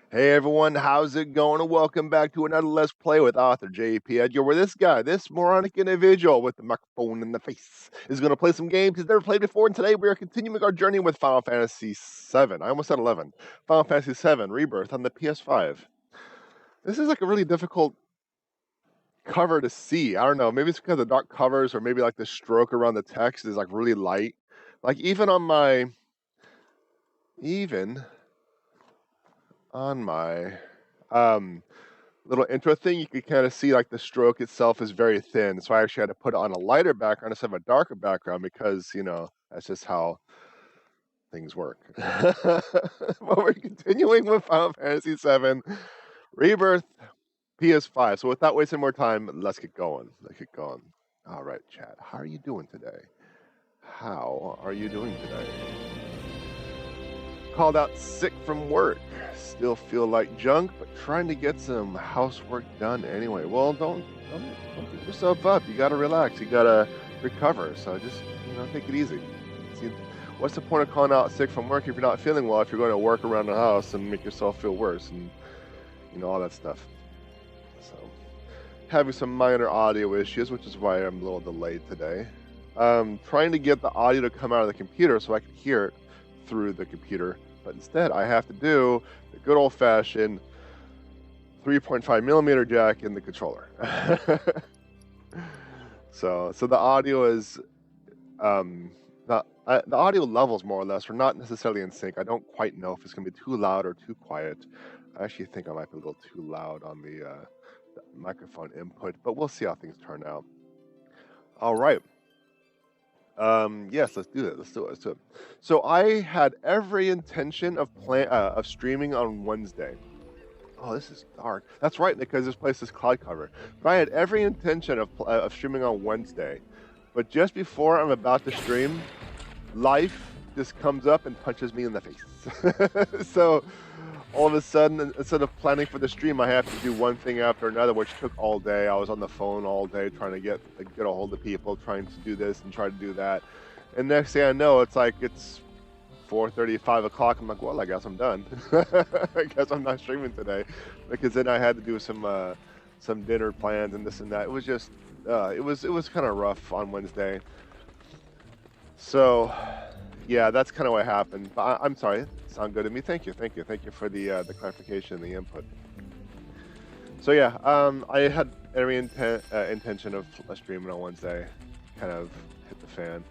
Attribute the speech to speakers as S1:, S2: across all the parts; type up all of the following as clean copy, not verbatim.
S1: Hey everyone, how's it going? And welcome back to another Let's Play with author J.P.Edgar, where this guy, this moronic individual with the microphone in the face, is going to play some games he's never played before, and today we are continuing our journey with Final Fantasy VII. I almost said 11. Final Fantasy VII Rebirth on the PS5. This is like a really difficult cover to see. I don't know, maybe it's because of the dark covers, or maybe like the stroke around the text is like really light. Like even on my little intro thing, you could kind of see like the stroke itself is very thin. So I actually had to put it on a lighter background instead of a darker background because, that's just how things work. But we're continuing with Final Fantasy VII Rebirth PS5. So without wasting more time, let's get going. All right, Chad, how are you doing today? Called out sick from work. Still feel like junk, but trying to get some housework done anyway. Well, don't beat yourself up. You gotta relax. You gotta recover. So just take it easy. See, what's the point of calling out sick from work if you're not feeling well? If you're going to work around the house and make yourself feel worse and all that stuff. So having some minor audio issues, which is why I'm a little delayed today. Trying to get the audio to come out of the computer so I can hear it through the computer. But instead, I have to do the good old-fashioned 3.5 millimeter jack in the controller. So the audio is the audio levels more or less are not necessarily in sync. I don't quite know if it's going to be too loud or too quiet. I actually think I might be a little too loud on the microphone input, but we'll see how things turn out. All right. Yes, let's do it. So I had every intention of streaming on Wednesday. Oh, this is dark. That's right, because this place is cloud cover. But I had every intention of streaming on Wednesday. But just before I'm about to stream, life just comes up and punches me in the face. So all of a sudden, instead of planning for the stream, I have to do one thing after another, which took all day. I was on the phone all day trying to get a hold of people, trying to do this and try to do that. And next thing I know, it's 4:30, 5 o'clock. I'm like, well, I guess I'm done. I guess I'm not streaming today, because then I had to do some dinner plans and this and that. It was just, it was kind of rough on Wednesday. So, yeah, that's kind of what happened. But I'm sorry. Sound good to me. Thank you for the clarification and the input. So yeah, I had every intention of streaming on Wednesday. Kind of hit the fan,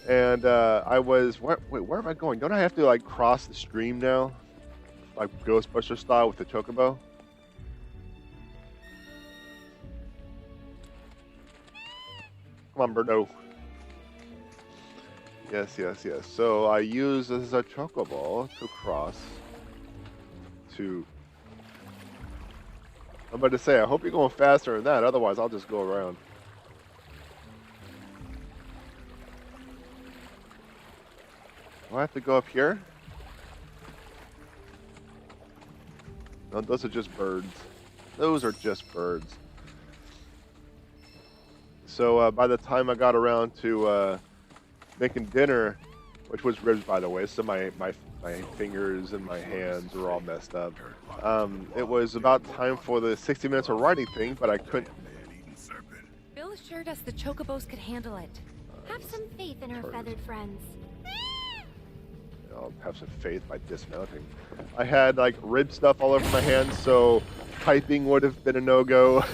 S1: and I was where am I going? Don't I have to cross the stream now, like Ghostbuster style with the chocobo? Come on, Birdo. Yes. So I use this as a chocobo to cross to... I'm about to say, I hope you're going faster than that, otherwise I'll just go around. Do I have to go up here? No, those are just birds. So by the time I got around to making dinner, which was ribs, by the way, so my fingers and my hands were all messed up. It was about time for the 60 minutes of writing thing, but I couldn't.
S2: Bill assured us the chocobos could handle it.
S3: Have some faith in our feathered friends.
S1: I'll have some faith by dismounting. I had rib stuff all over my hands, so typing would have been a no-go.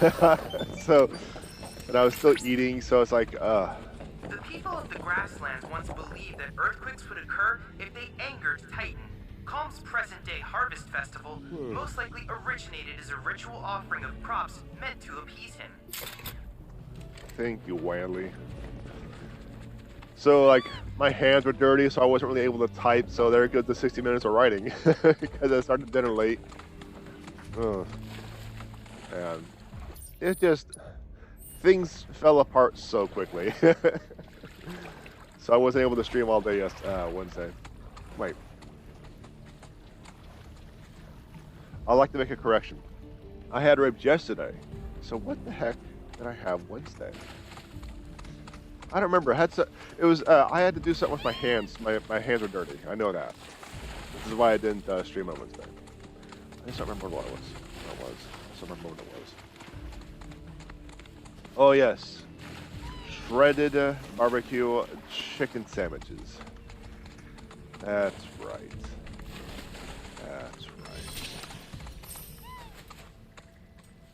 S1: And I was still eating, so it's
S4: The people of the grasslands once believed that earthquakes would occur if they angered Titan. Calm's present-day harvest festival most likely originated as a ritual offering of crops meant to appease him.
S1: Thank you, Wanley. So, my hands were dirty, so I wasn't really able to type, so there goes the 60 minutes of writing, because I started dinner late. And it just... things fell apart so quickly. So I wasn't able to stream all day Wednesday. Wait. I'd like to make a correction. I had ribs yesterday. So what the heck did I have Wednesday? I don't remember. I had to do something with my hands. My hands are dirty. I know that. This is why I didn't stream on Wednesday. just don't remember what it was. What it was. I just don't remember what it was. Oh yes, shredded barbecue chicken sandwiches. That's right. That's right.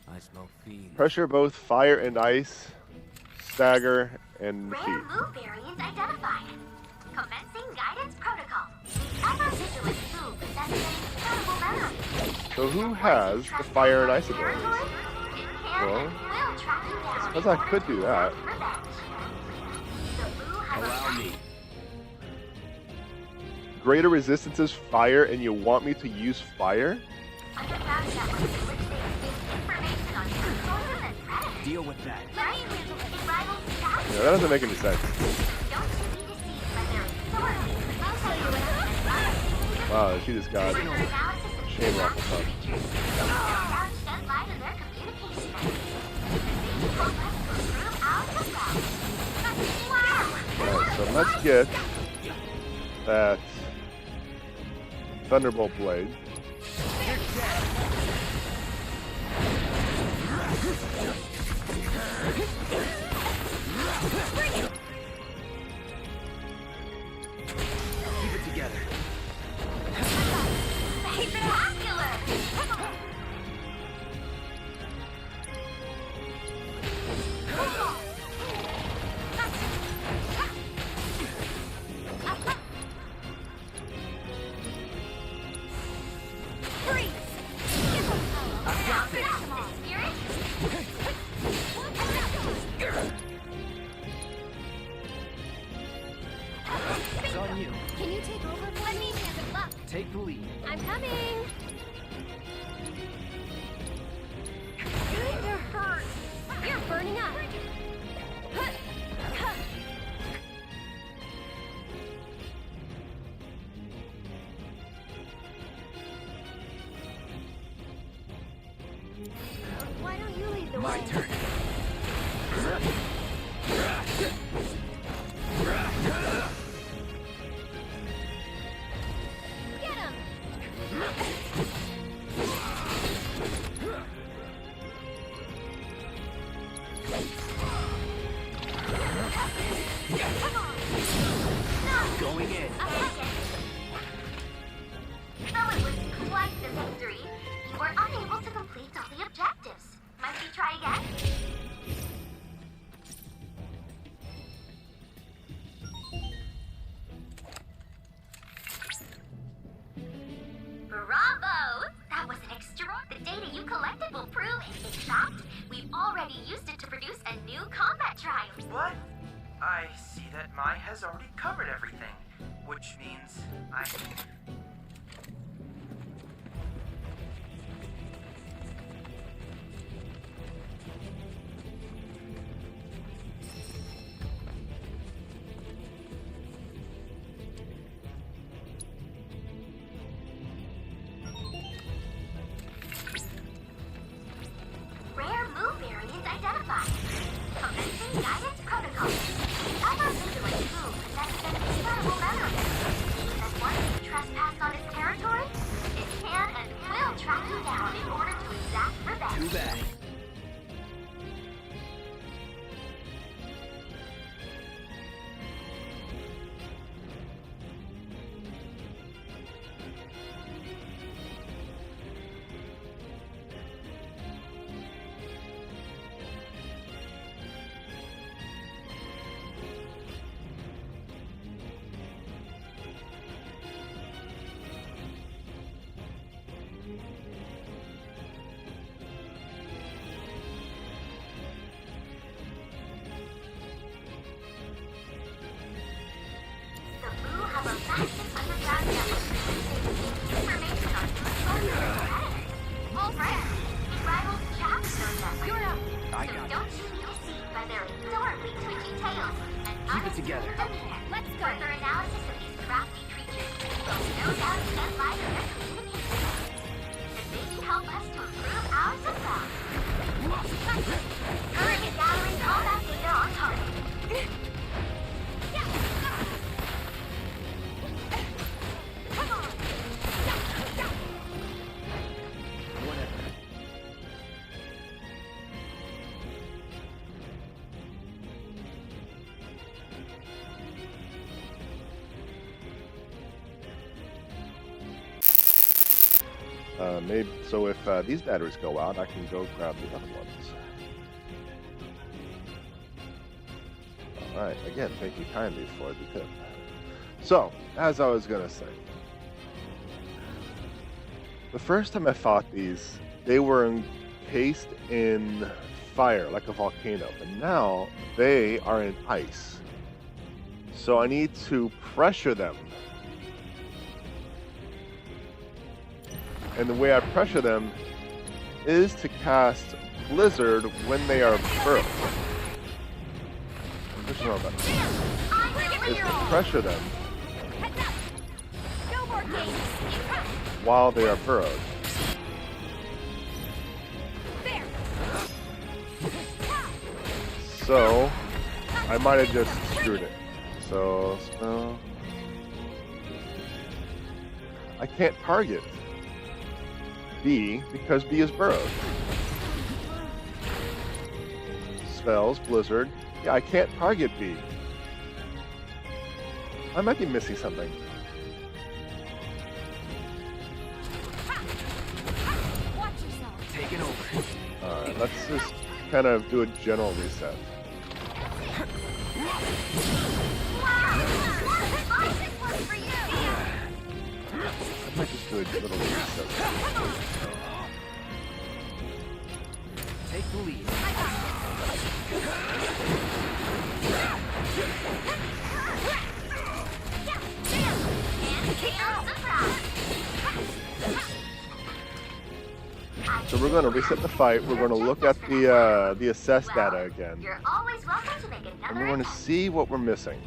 S5: I smell fiend.
S1: Pressure both fire and ice, stagger, and
S3: Rare
S1: heat.
S3: move variant identified. Commencing guidance protocol. Ever vigilant move possessing incredible memory.
S1: So who has the fire and ice abilities? Well, I suppose I could do that.
S5: Allow me.
S1: Greater resistance is fire, and you want me to use fire?
S5: Deal with that.
S1: Yeah, that doesn't make any sense. Wow, she just got chain rifle stuff. Alright, so let's get that Thunderbolt blade.
S5: Keep it together. It's on you.
S3: Can you take over for me? Good luck.
S5: Take the lead.
S3: I'm coming. You're hurt. You're burning up. Why don't you lead the
S5: My
S3: way?
S5: turn.
S3: Get him.
S5: Going in.
S3: Though it was quite the victory, you were unable to complete all the objectives. Might we try again? Bravo! That was an extra. The data you collected will prove it. In fact, we've already used it to produce a new combat trial.
S4: What? I see that Mai has already covered everything, which means I...
S3: Rare move variant identified. Commencing guidance protocol. Ever vigilant move possesses an incredible memory. That once you trespass on its territory, it can and will track you down in order to exact revenge.
S5: Too bad.
S1: Maybe so. If these batteries go out, I can go grab the other ones. All right. Again, thank you kindly for the tip. So, as I was gonna say, the first time I fought these, they were encased in fire like a volcano, but now they are in ice. So I need to pressure them. And the way I pressure them is to cast Blizzard when they are burrowed. Is to pressure them while they are burrowed. So I might have just screwed it. So spell. I can't target B because B is burrowed. Spells, Blizzard. Yeah, I can't target B. I might be missing something.
S5: Take it over.
S1: Alright, let's just kind of do a general reset. I might just do a little reset.
S5: Take the lead.
S1: So we're going to reset the fight. We're going to look at the assess data again.
S3: You're always welcome to make
S1: And
S3: another
S1: we're going to see what we're missing.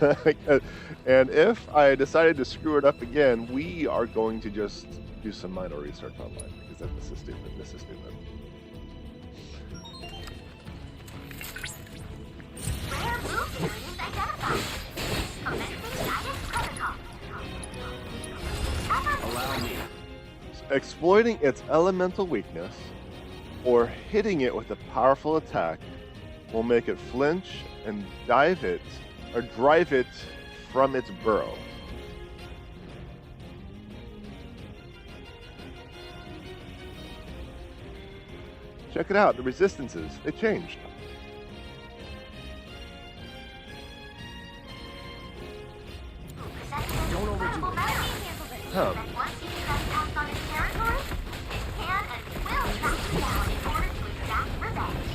S1: And if I decided to screw it up again, we are going to just do some minor research online because this is stupid. This is stupid.
S3: rare move variants identified. Commencing guidance protocol.
S5: Allow me.
S1: Exploiting its elemental weakness or hitting it with a powerful attack will make it flinch and drive it from its burrow. Check it out, the resistances, they changed.
S5: Don't overdo it.
S1: Huh.
S3: And once you trespass on its territory, it can and will track you down in order to exact revenge.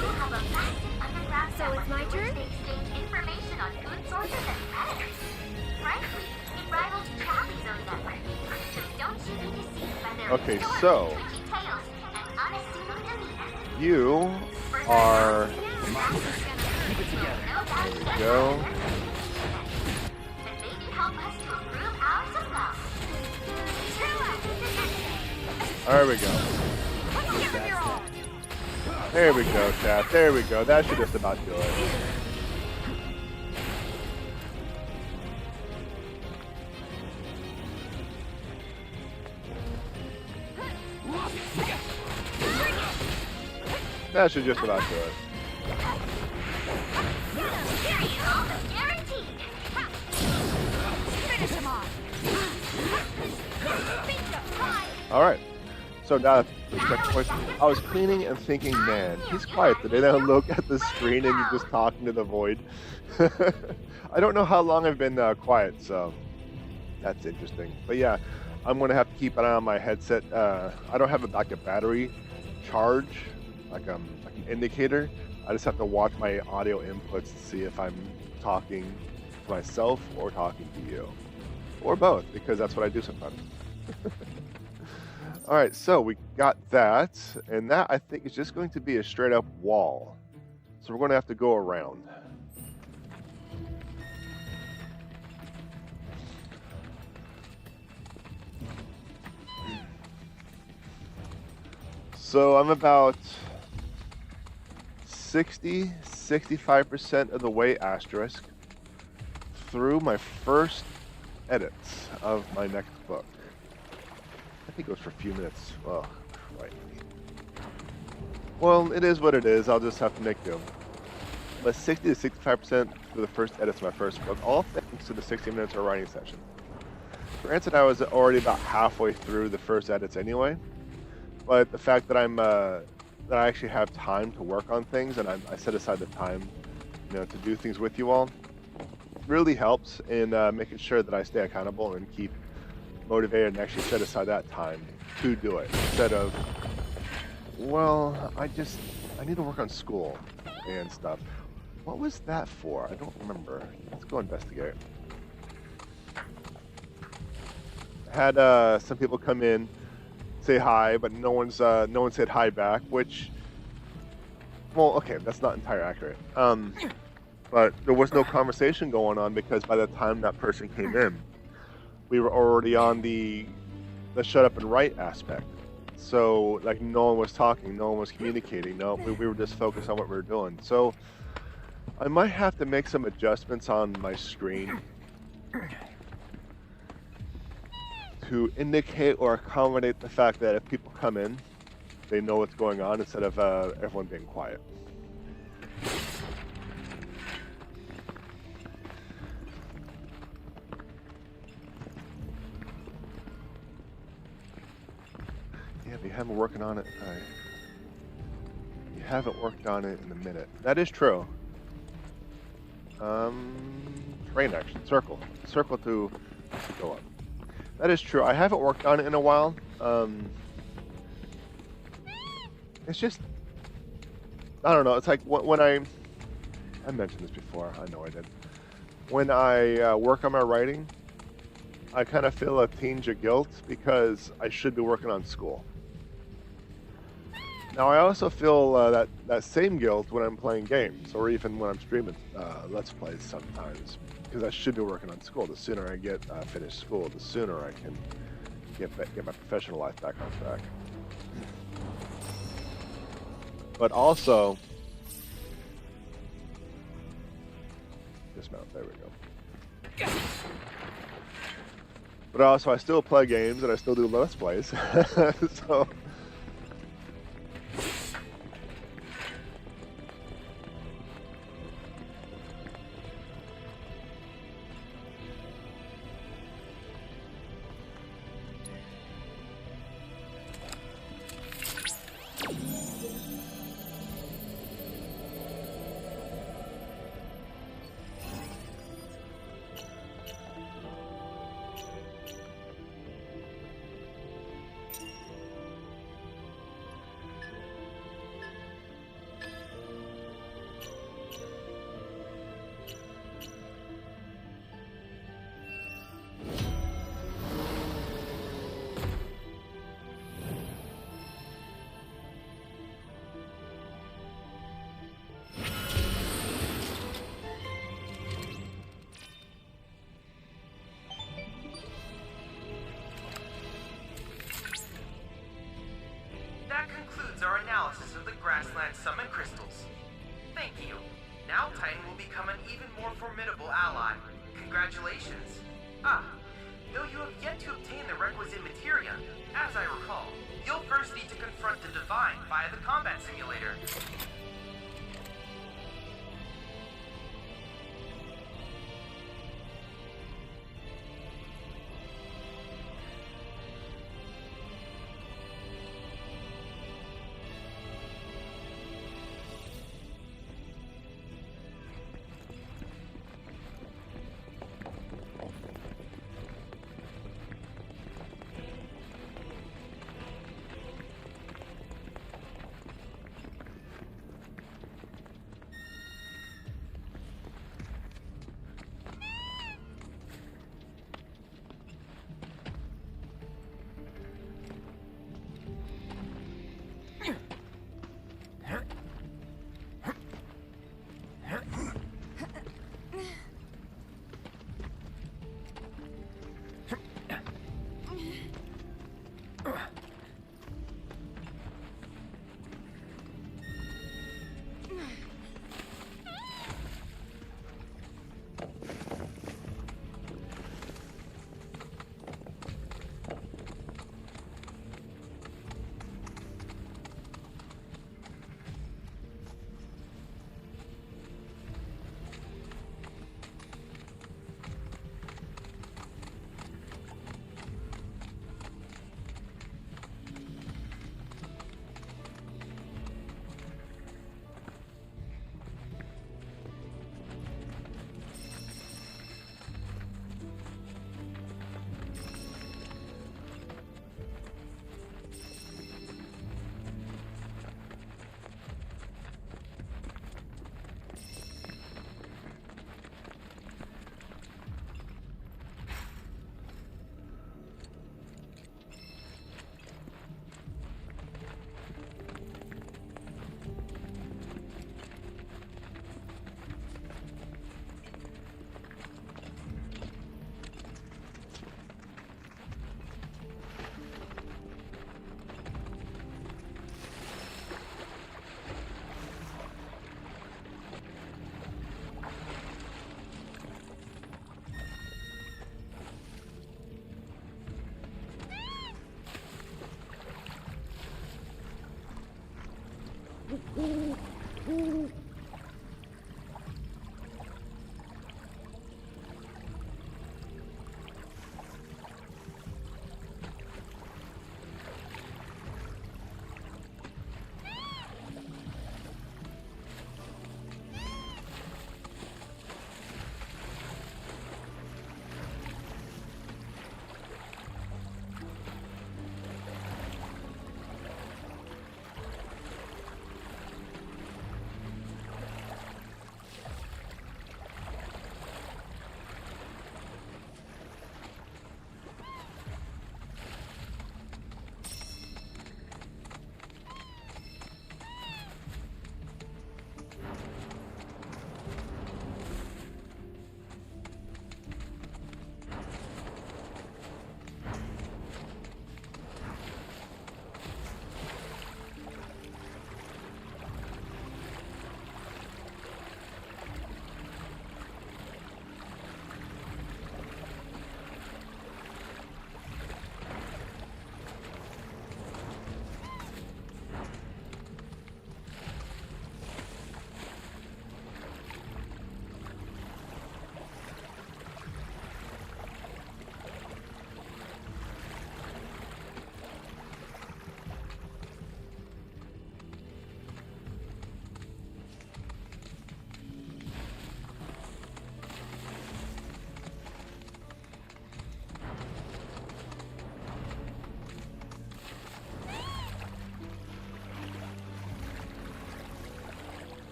S3: You have a massive underground
S2: So it's
S3: network
S2: my
S3: through which
S2: turn?
S3: they exchange information on food sources and predators. Frankly, it rivals Chadley's own network. So don't you be deceived by their
S1: Okay,
S3: adorable
S1: so-
S3: twitchy tails and unassuming demeanor.
S1: You
S3: For
S1: are...
S5: Keep it together.
S3: no doubt you
S1: Go.
S3: and maybe help us to improve ours as well.
S1: There we go. There we go, chat. There we go. That should just about do it. That should just about do it.
S3: Guaranteed.
S2: Finish him off.
S1: All right. So now, I was cleaning and thinking, man, he's quiet today. Then I look at the screen and you're just talking to the void. I don't know how long I've been quiet, so that's interesting. But yeah, I'm going to have to keep an eye on my headset. I don't have a backup battery charge, like an indicator. I just have to watch my audio inputs to see if I'm talking to myself or talking to you. Or both, because that's what I do sometimes. All right, so we got that, and that I think is just going to be a straight up wall. So we're going to have to go around. So I'm about 65% of the way asterisk through my first edits of my next book. I think it goes for a few minutes. Oh, right. Well, it is what it is. I'll just have to make do. But 60 to 65% for the first edits of my first book, all thanks to the 60 minutes of writing session. Granted, I was already about halfway through the first edits anyway, but the fact that that I actually have time to work on things, and I set aside the time, to do things with you all, really helps in making sure that I stay accountable and keep motivated and actually set aside that time to do it instead of, well, I need to work on school and stuff. What was that for? I don't remember. Let's go investigate. Had some people come in, say hi, but no one said hi back, which, well, okay, that's not entirely accurate. But there was no conversation going on because by the time that person came in, we were already on the shut up and write aspect. So like no one was talking, no one was communicating. No, we were just focused on what we were doing. So I might have to make some adjustments on my screen to indicate or accommodate the fact that if people come in, they know what's going on instead of everyone being quiet. Yeah, but you haven't working on it. You haven't worked on it in a minute. That is true. Train action. Circle to go up. That is true. I haven't worked on it in a while. It's just, I don't know. It's like when I mentioned this before. I know I did. When I work on my writing, I kind of feel a tinge of guilt because I should be working on school. Now I also feel that same guilt when I'm playing games or even when I'm streaming Let's Plays sometimes, because I should be working on school. The sooner I get finished school, the sooner I can get my professional life back on track. But also, dismount. There we go. But also, I still play games and I still do Let's Plays. So.
S4: Our analysis of the grassland summon crystals. Thank you. Now Titan will become an even more formidable ally. Congratulations. Though you have yet to obtain the requisite materia, as I recall, you'll first need to confront the Divine via the combat simulator.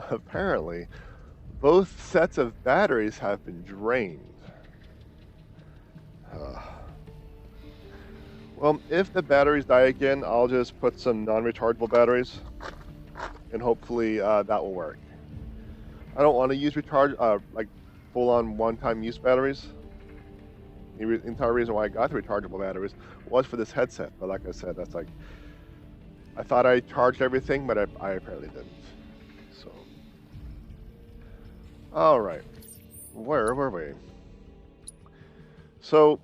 S1: Apparently, both sets of batteries have been drained. Well, if the batteries die again, I'll just put some non-rechargeable batteries, and hopefully that will work. I don't want to use like full-on one-time use batteries. The entire reason why I got the rechargeable batteries was for this headset, but like I said, that's like, I thought I charged everything, but I apparently didn't. So, all right, where were we? So,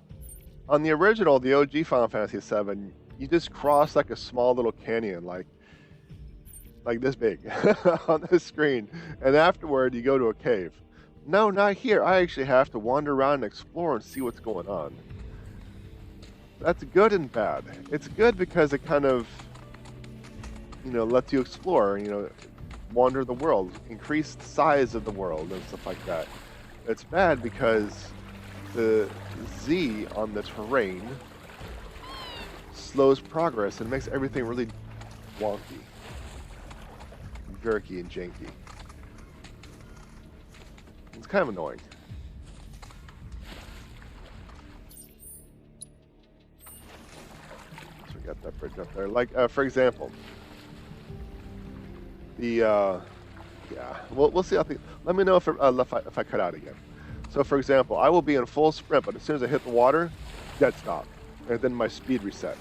S1: on the original, the OG Final Fantasy VII, you just cross like a small little canyon, like this big, on the screen, and afterward you go to a cave. No, not here. I actually have to wander around and explore and see what's going on. That's good and bad. It's good because it kind of, lets you explore, wander the world, increase the size of the world and stuff like that. It's bad because the Z on the terrain slows progress and makes everything really wonky, jerky, and janky. It's kind of annoying. So we got that bridge up there. Like, for example, the we'll see how things. Let me know if I cut out again. So, for example, I will be in full sprint, but as soon as I hit the water, dead stop, and then my speed resets.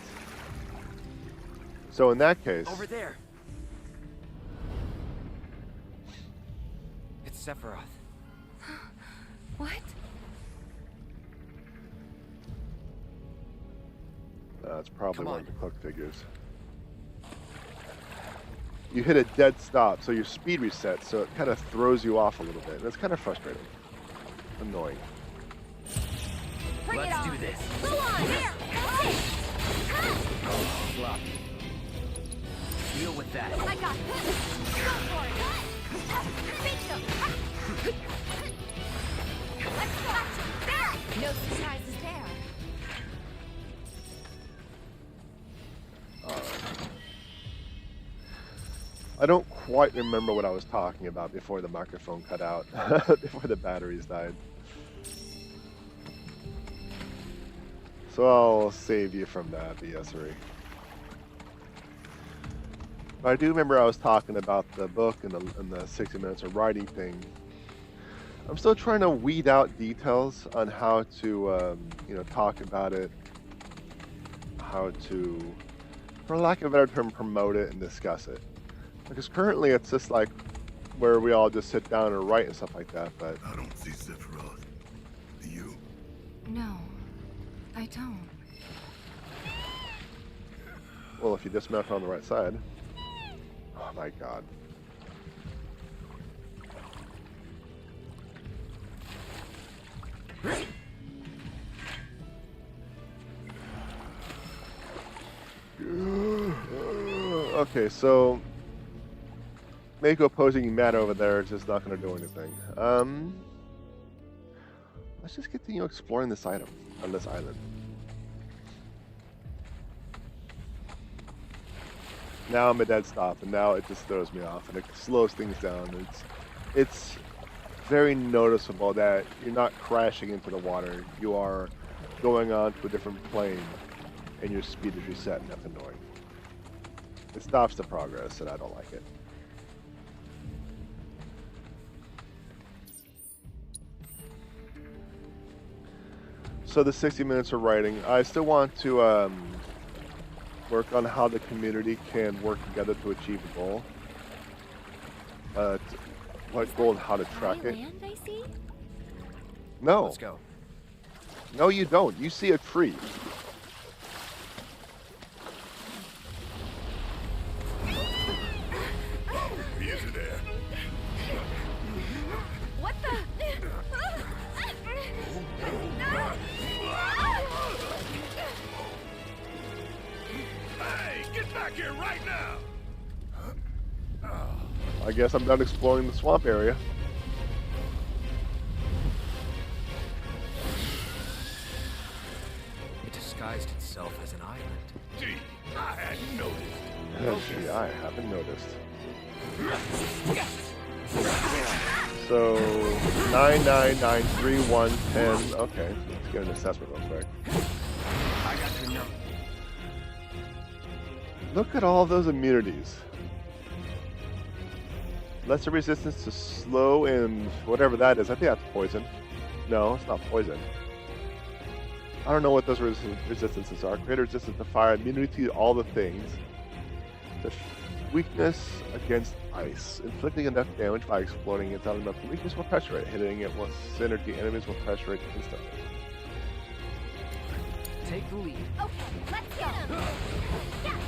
S1: So in that case,
S5: Over there. It's Sephiroth.
S2: What?
S1: That's probably
S5: Come
S1: one
S5: on.
S1: of the cloak figures. You hit a dead stop, so your speed resets, so it kind of throws you off a little bit. That's kind of frustrating. Annoying.
S2: Bring it
S5: Let's
S2: on.
S5: do this.
S2: Go on, here. Hey.
S5: Floppy. Deal with that.
S2: I got this. Go for it. Beat them. Let's go. There. No surprises there.
S1: I don't quite remember what I was talking about before the microphone cut out, before the batteries died. So I'll save you from that BS3. But I do remember I was talking about the book and the 60 minutes of writing thing. I'm still trying to weed out details on how to, talk about it, how to, for lack of a better term, promote it and discuss it. Because currently it's just like where we all just sit down and write and stuff like that, but...
S6: I don't see Sephiroth. Do you?
S2: No, I don't.
S1: Well, if you dismount on the right side... Oh my god. Okay, so Mako posing Matt over there is just not going to do anything. Let's just continue exploring this item on this island. Now I'm a dead stop, and now it just throws me off, and it slows things down. It's very noticeable that you're not crashing into the water. You are going on to a different plane, and your speed is reset, and that's annoying. It stops the progress, and I don't like it. So the 60 minutes of writing, I still want to work on how the community can work together to achieve a goal. What goal and how to track it.
S2: Land, I see?
S1: No.
S5: Let's go.
S1: No, you don't. You see a tree.
S6: He isn't there.
S2: What the?
S6: Hey, get back here right now!
S1: I guess I'm done exploring the swamp area.
S5: It disguised itself as an island.
S6: Gee, I hadn't noticed.
S1: Gee, I haven't noticed. So 999310. Okay, let's get an assessment real quick.
S5: I got your number.
S1: Look at all those immunities. Lesser resistance to slow and whatever that is. I think that's poison. No, it's not poison. I don't know what those resistances are. Greater resistance to fire, immunity to all the things. Weakness against ice. Inflicting enough damage by exploding its element. Weakness will pressure rate. Hitting it with synergy. Enemies will pressure rate instantly.
S5: Take the lead.
S2: Okay, let's go. Yeah.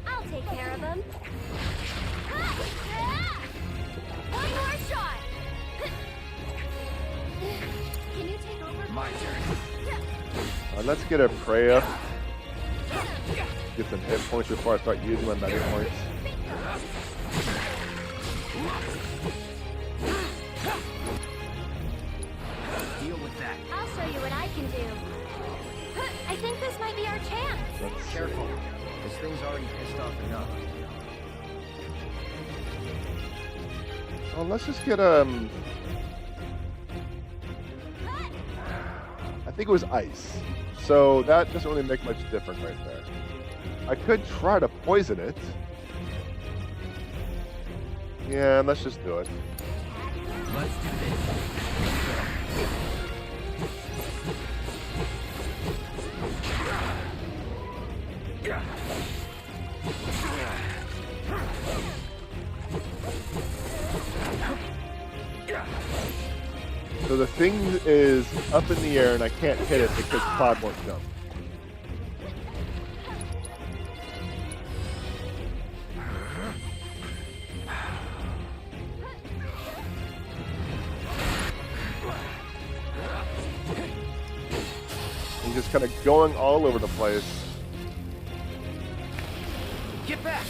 S2: I'll take care of him. One more shot. Can you take over?
S5: My turn.
S1: Let's get a prey up. Get some hit points before I start using my meta points.
S5: Deal with that.
S2: I'll show you what I can do. I think this might be our chance.
S1: Let's see.
S5: Careful. This thing's already pissed off enough.
S1: Well, let's just get I think it was ice. So that doesn't really make much difference right there. I could try to poison it. Yeah, let's just do it.
S5: Let's do this.
S1: So the thing is up in the air and I can't hit it because Cloud won't jump. He's just kind of going all over the place.
S5: Get back.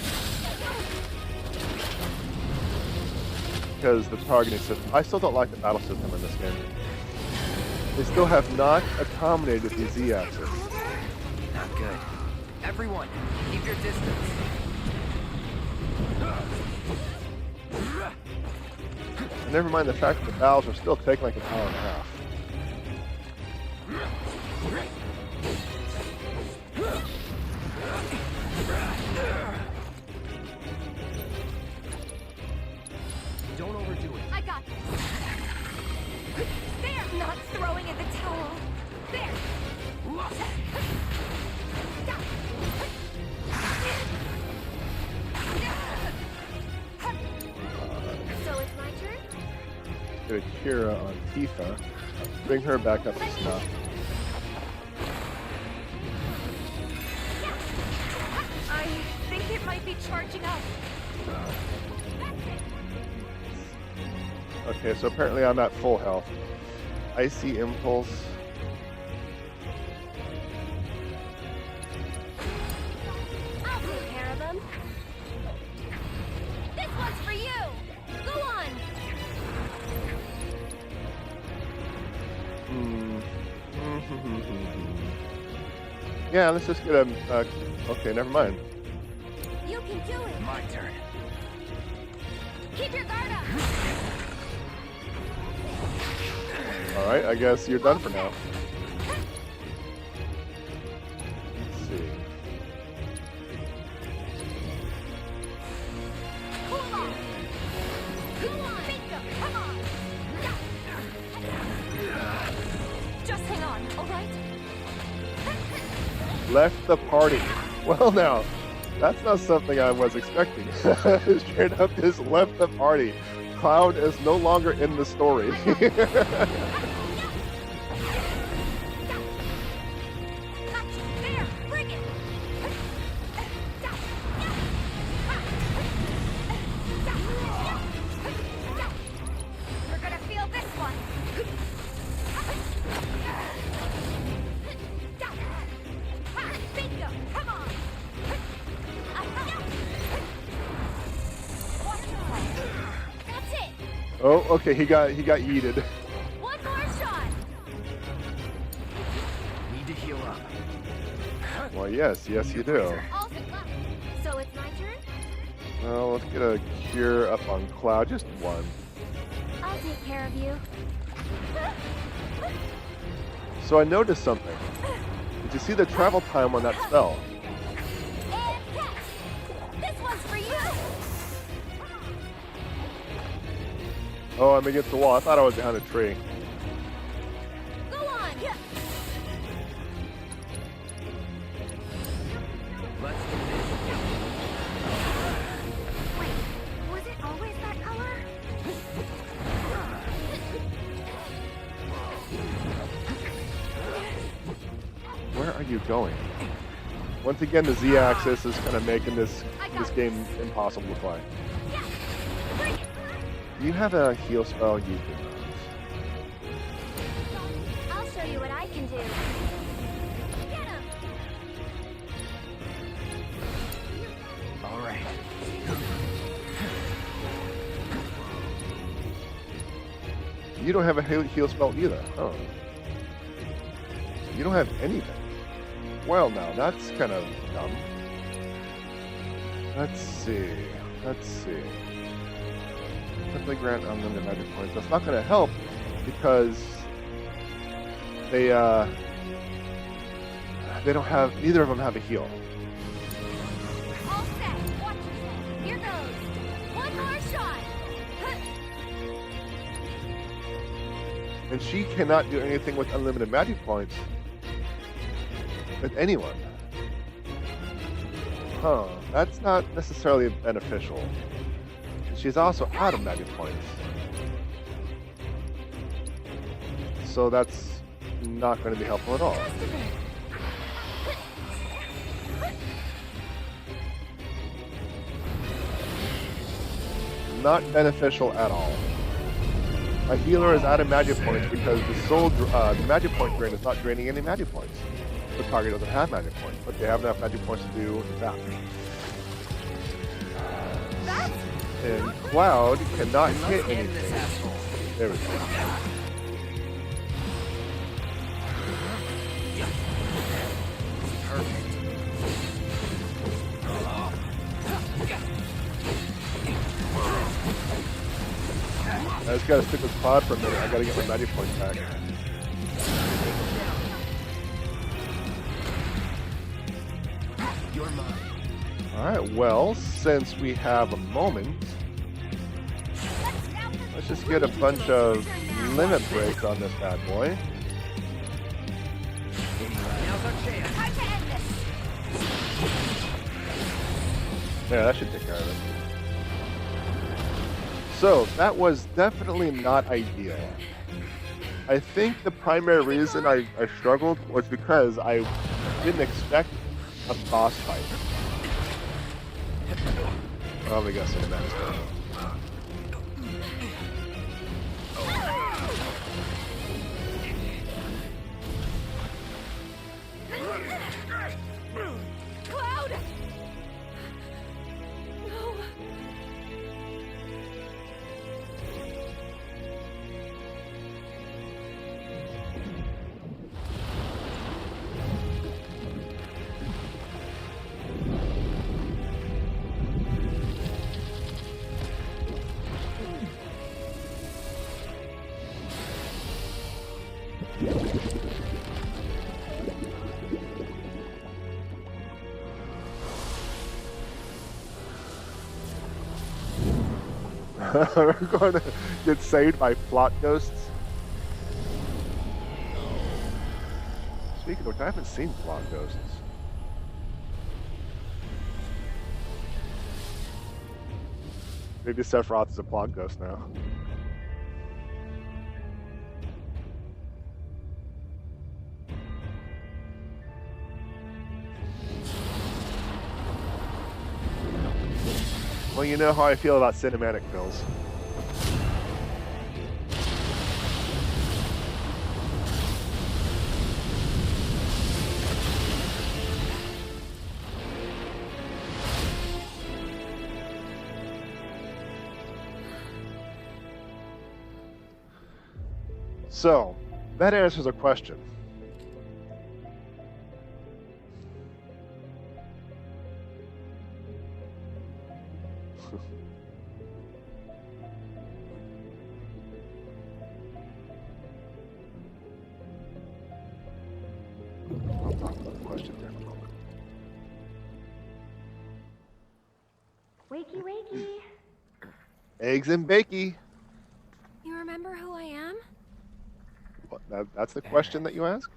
S1: Because the targeting system, I still don't like the battle system in this game. They still have not accommodated the Z-axis.
S5: Not good. Everyone, keep your distance.
S1: And never mind the fact that the battles are still taking like an hour and a half.
S5: Don't overdo it.
S2: I got this. There! Not throwing in the towel. There! So it's my turn?
S1: Get a Kira on Tifa. Bring her back up to snuff.
S2: I think it might be charging up.
S1: Okay, so apparently I'm at full health. Icy Impulse.
S2: I'll take care of them. This one's for you. Go on.
S1: Yeah, let's just get a... okay, never mind.
S2: You can do it.
S5: My turn.
S2: Keep your guard up.
S1: Alright, I guess you're done for now. Let's see.
S2: Cool off. Go on. Bingo. Come on. Just hang on, all right?
S1: Left the party. Well now, that's not something I was expecting. Straight up just left the party. Cloud is no longer in the story.
S2: There, bring it. We're gonna feel this one. Bingo, come on. That's it.
S1: Oh, okay, he got yeeted.
S2: One more shot.
S5: Need to heal up.
S1: Well, yes, you do.
S2: All set left. So it's my turn?
S1: Well, let's get a cure up on Cloud, just one.
S2: I'll take care of you.
S1: So I noticed something. Did you see the travel time on that spell?
S2: And catch. This one's for you.
S1: Oh, I'm against the wall. I thought I was behind a tree.
S2: Go on.
S5: Let's do this.
S3: Wait, was it always that color?
S1: Where are you going? Once again, the Z-axis is kind of making this game impossible to play.
S2: Bring it.
S1: Do you have a heal spell? You do not.
S2: I'll show you what I can do. Get him.
S5: All right.
S1: You don't have a heal spell either. Oh. You don't have anything. Well, now, that's kind of dumb. Let's see. Simply grant unlimited magic points. That's not going to help because they don't have, neither of them have a heal.
S2: All set. Watch yourself. Here goes. One more shot.
S1: And she cannot do anything with unlimited magic points with anyone. Huh, that's not necessarily beneficial. She's also out of magic points. So that's not going to be helpful at all.
S2: Just a bit.
S1: Not beneficial at all. My healer is out of magic points because the magic point drain is not draining any magic points. The target doesn't have magic points, but they have enough magic points to do that. And Cloud cannot hit
S5: Let's end this
S1: anything.
S5: asshole.
S1: There we go.
S5: Perfect.
S1: I just gotta stick with Cloud for a minute. I gotta get my magic points back.
S5: You're mine.
S1: Alright, well, since we have a moment, let's just get a bunch of limit breaks on this bad boy.
S5: Now's our chance.
S2: Time to end this.
S1: Yeah, that should take care of it. So, that was definitely not ideal. I think the primary reason I struggled was because I didn't expect a boss fight. Oh, we got cinematics going.
S2: Cloud! No.
S1: We're going to get saved by plot ghosts. Speaking of which, I haven't seen plot ghosts. Maybe Sephiroth is a plot ghost now. Well, you know how I feel about cinematic films. So, that answers a question. I'll talk about the question there in a moment.
S3: Wakey, wakey.
S1: Eggs and bakey.
S2: You remember who I am?
S1: What, that's the question that you ask?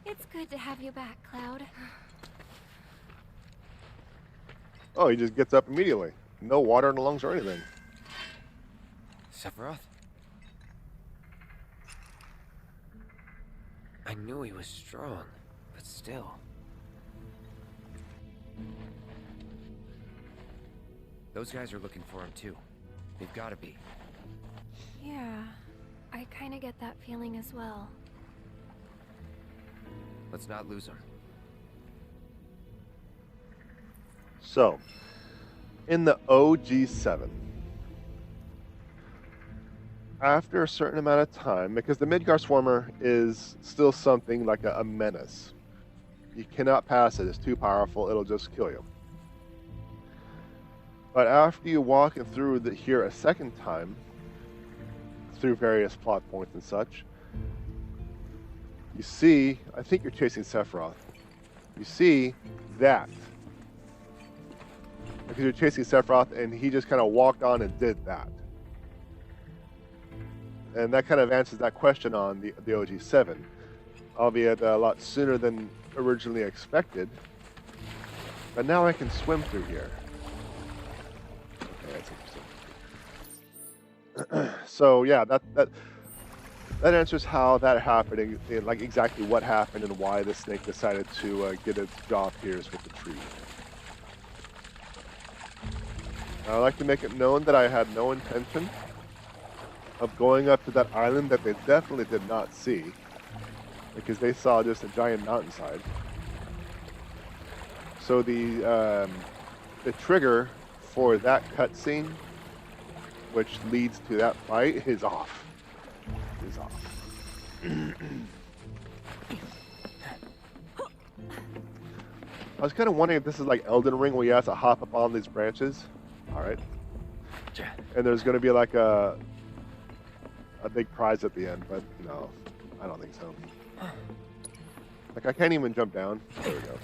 S2: It's good to have you back, Cloud.
S1: Oh, he just gets up immediately. No water in the lungs or anything.
S5: Sephiroth? I knew he was strong, but still. Those guys are looking for him too. They've got to be.
S2: Yeah, I kind of get that feeling as well.
S5: Let's not lose him.
S1: So, in the OG7, after a certain amount of time, because the Midgar Swarmer is still something like a menace. You cannot pass it, it's too powerful, it'll just kill you. But after you walk it through here a second time, through various plot points and such, you see, I think you're chasing Sephiroth. You see that. Because you're chasing Sephiroth and he just kind of walked on and did that. And that kind of answers that question on the OG7, albeit a lot sooner than originally expected. But now I can swim through here. Okay, that's interesting. So yeah, that answers how that happened, like exactly what happened and why the snake decided to get its jaw pierced with the tree. I'd like to make it known that I had no intention of going up to that island that they definitely did not see, because they saw just a giant mountainside. So the trigger for that cutscene, which leads to that fight, is off. Is off. I was kind of wondering if this is like Elden Ring, where you have to hop up on these branches. All right. And there's going to be like a big prize at the end, but no, I don't think so. Like, I can't even jump down. There we go.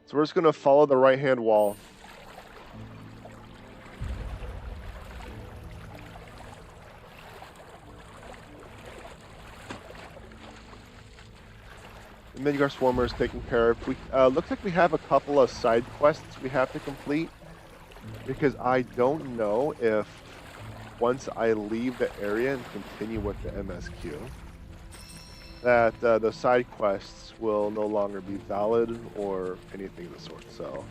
S1: So we're just going to follow the right-hand wall. The Midgar Swarmer is taken care of. We looks like we have a couple of side quests we have to complete, because I don't know if once I leave the area and continue with the MSQ, that the side quests will no longer be valid or anything of the sort. So,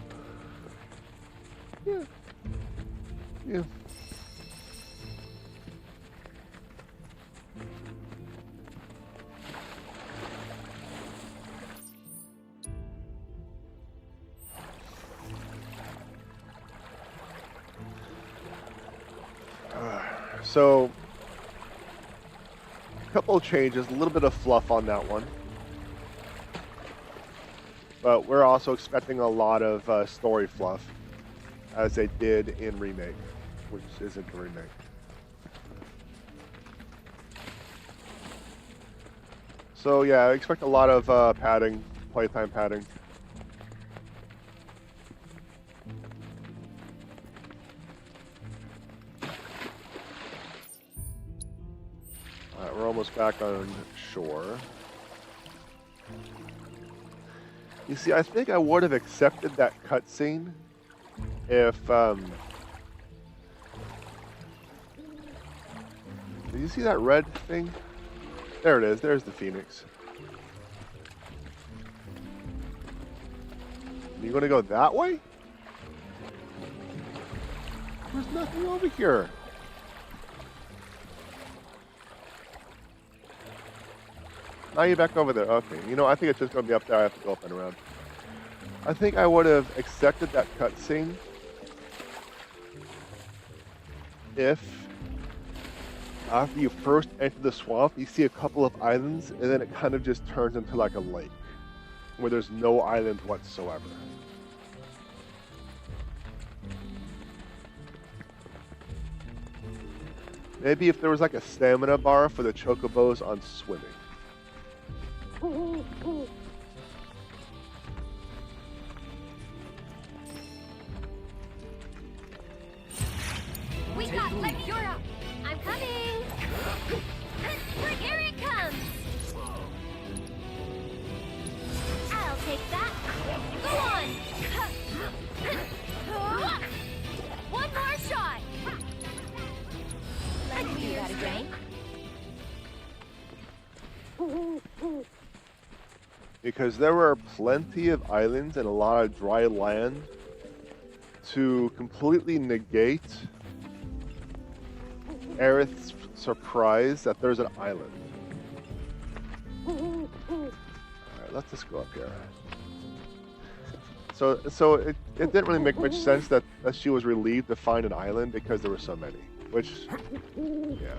S1: yeah. So, a couple of changes, a little bit of fluff on that one. But we're also expecting a lot of story fluff, as they did in Remake, which isn't the Remake. So yeah, I expect a lot of padding, playtime padding. Alright, we're almost back on shore. You see, I think I would have accepted that cutscene if, do you see that red thing? There it is, there's the Phoenix. You gonna go that way? There's nothing over here. Now you're back over there. Okay, you know, I think it's just going to be up there. I have to go up and around. I think I would have accepted that cutscene if, after you first enter the swamp, you see a couple of islands, and then it kind of just turns into like a lake, where there's no islands whatsoever. Maybe if there was like a stamina bar for the chocobos on swimming.
S2: We got like you're up. I'm coming. Here it comes. I'll take that. Go on. One more shot. Let me do that again.
S1: Because there were plenty of islands and a lot of dry land to completely negate Aerith's surprise that there's an island. Alright, let's just go up here. So it didn't really make much sense that she was relieved to find an island because there were so many. Which, yeah.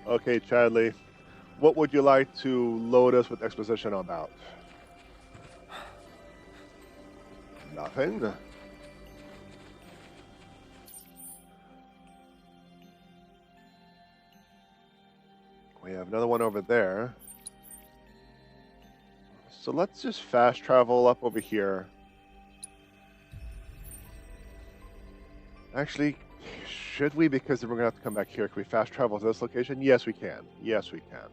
S1: Okay, Chadley, what would you like to load us with exposition about? Nothing? We have another one over there. So let's just fast travel up over here. Actually, should we? Because then we're going to have to come back here. Can we fast travel to this location? Yes, we can. Yes, we can.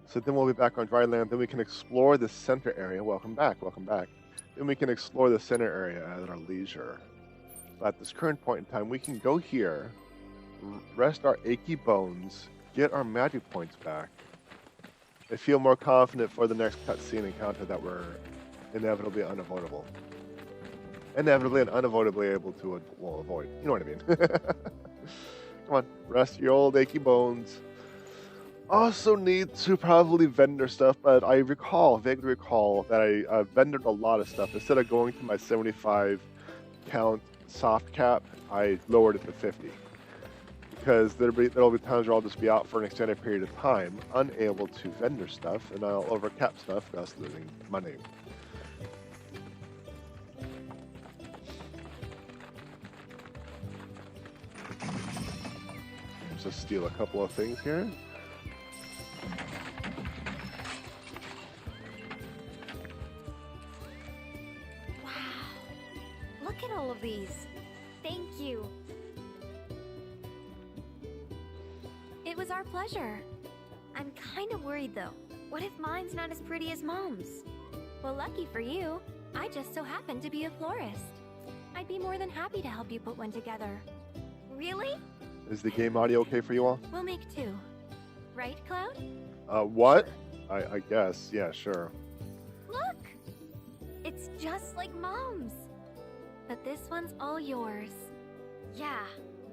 S1: So then we'll be back on dry land. Then we can explore the center area. Welcome back. Welcome back. Then we can explore the center area at our leisure. at this current point in time, we can go here, rest our achy bones, get our magic points back. I feel more confident for the next cutscene encounter that we're inevitably unavoidable. Inevitably and unavoidably able to avoid. You know what I mean. Come on, rest your old achy bones. Also need to probably vendor stuff, but I vaguely recall that I vendored a lot of stuff. Instead of going to my 75 count soft cap, I lowered it to 50. Because there'll be times where I'll just be out for an extended period of time, unable to vendor stuff, and I'll overcap stuff, thus losing money. Just steal a couple of things here.
S2: Wow. Look at all of these. Thank you. It was our pleasure. I'm kind of worried though. What if mine's not as pretty as Mom's? Well, lucky for you, I just so happen to be a florist. I'd be more than happy to help you put one together. Really?
S1: Is the game audio okay for you all?
S2: We'll make two. Right, Cloud?
S1: What? I guess. Yeah, sure.
S2: Look! It's just like Mom's. But this one's all yours. Yeah,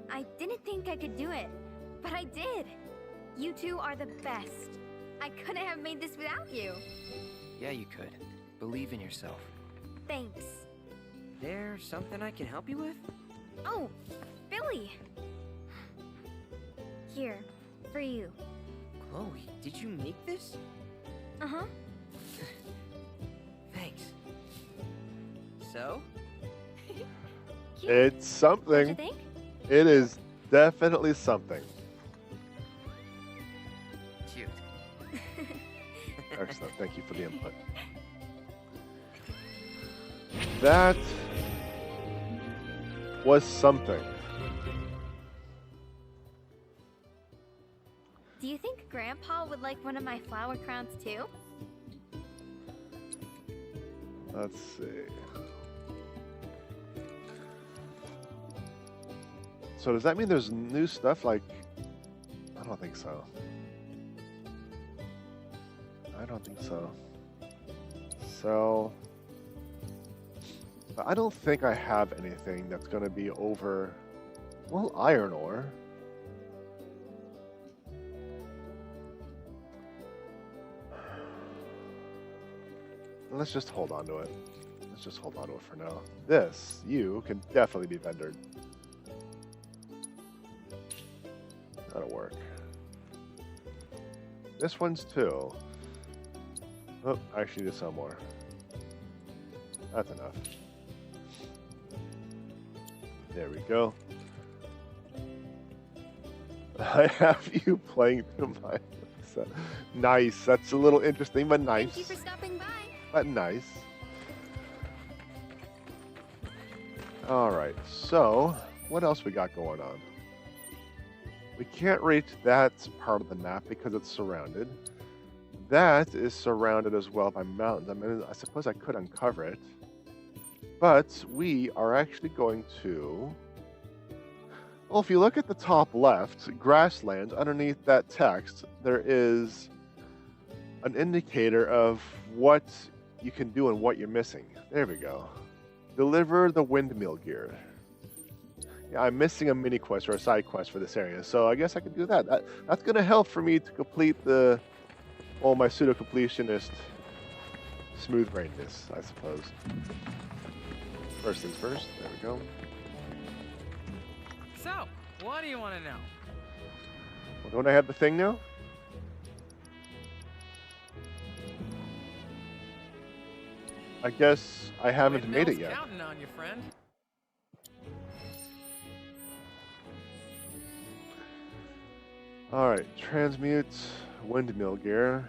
S2: I didn't think I could do it, but I did. You two are the best. I couldn't have made this without you.
S5: Yeah, you could. Believe in yourself.
S2: Thanks.
S5: There's something I can help you with?
S2: Oh, Billy! Here, for you.
S5: Chloe, did you make this?
S2: Uh-huh.
S5: Thanks. So?
S2: Cute.
S1: It's
S2: What'd
S1: something.
S2: you think?
S1: It is definitely something.
S5: Cute.
S1: Excellent. Thank you for the input. That was something.
S2: Do you think Grandpa would like one of my flower crowns too?
S1: Let's see. So does that mean there's new stuff like... I don't think so. I don't think so. So... I don't think I have anything that's going to be over... Well, iron ore. Let's just hold on to it. Let's just hold on to it for now. This, you, can definitely be vendored. That'll work. This one's too. Oh, I actually need to sell more. That's enough. There we go. I have you playing through my... Nice. That's a little interesting, but nice.
S2: Thank you for stopping by.
S1: But nice. Alright, so what else we got going on? We can't reach that part of the map because it's surrounded. That is surrounded as well by mountains. I mean, I suppose I could uncover it. But we are actually going to... Well, if you look at the top left, grasslands, underneath that text, there is an indicator of what you can do and what you're missing. There we go. Deliver the windmill gear. Yeah, I'm missing a mini quest or a side quest for this area, so I guess I could do that. That's going to help for me to complete the, well, my pseudo-completionist smooth brainedness, I suppose. First things first. There we go.
S7: So, what do you want to know?
S1: Well, don't I have the thing now? I guess I haven't made it yet.
S7: Counting on you, friend.
S1: All right, transmute windmill gear.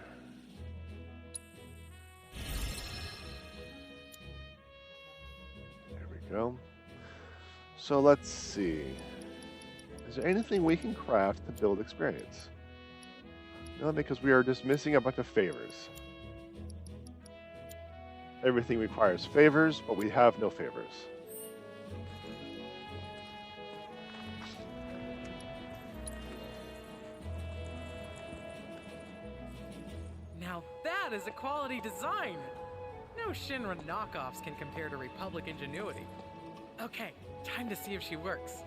S1: There we go. So let's see. Is there anything we can craft to build experience? No, because we are just missing a bunch of favors. Everything requires favors, but we have no favors.
S7: That is a quality design. No Shinra knockoffs can compare to Republic ingenuity. Okay, time to see if she works.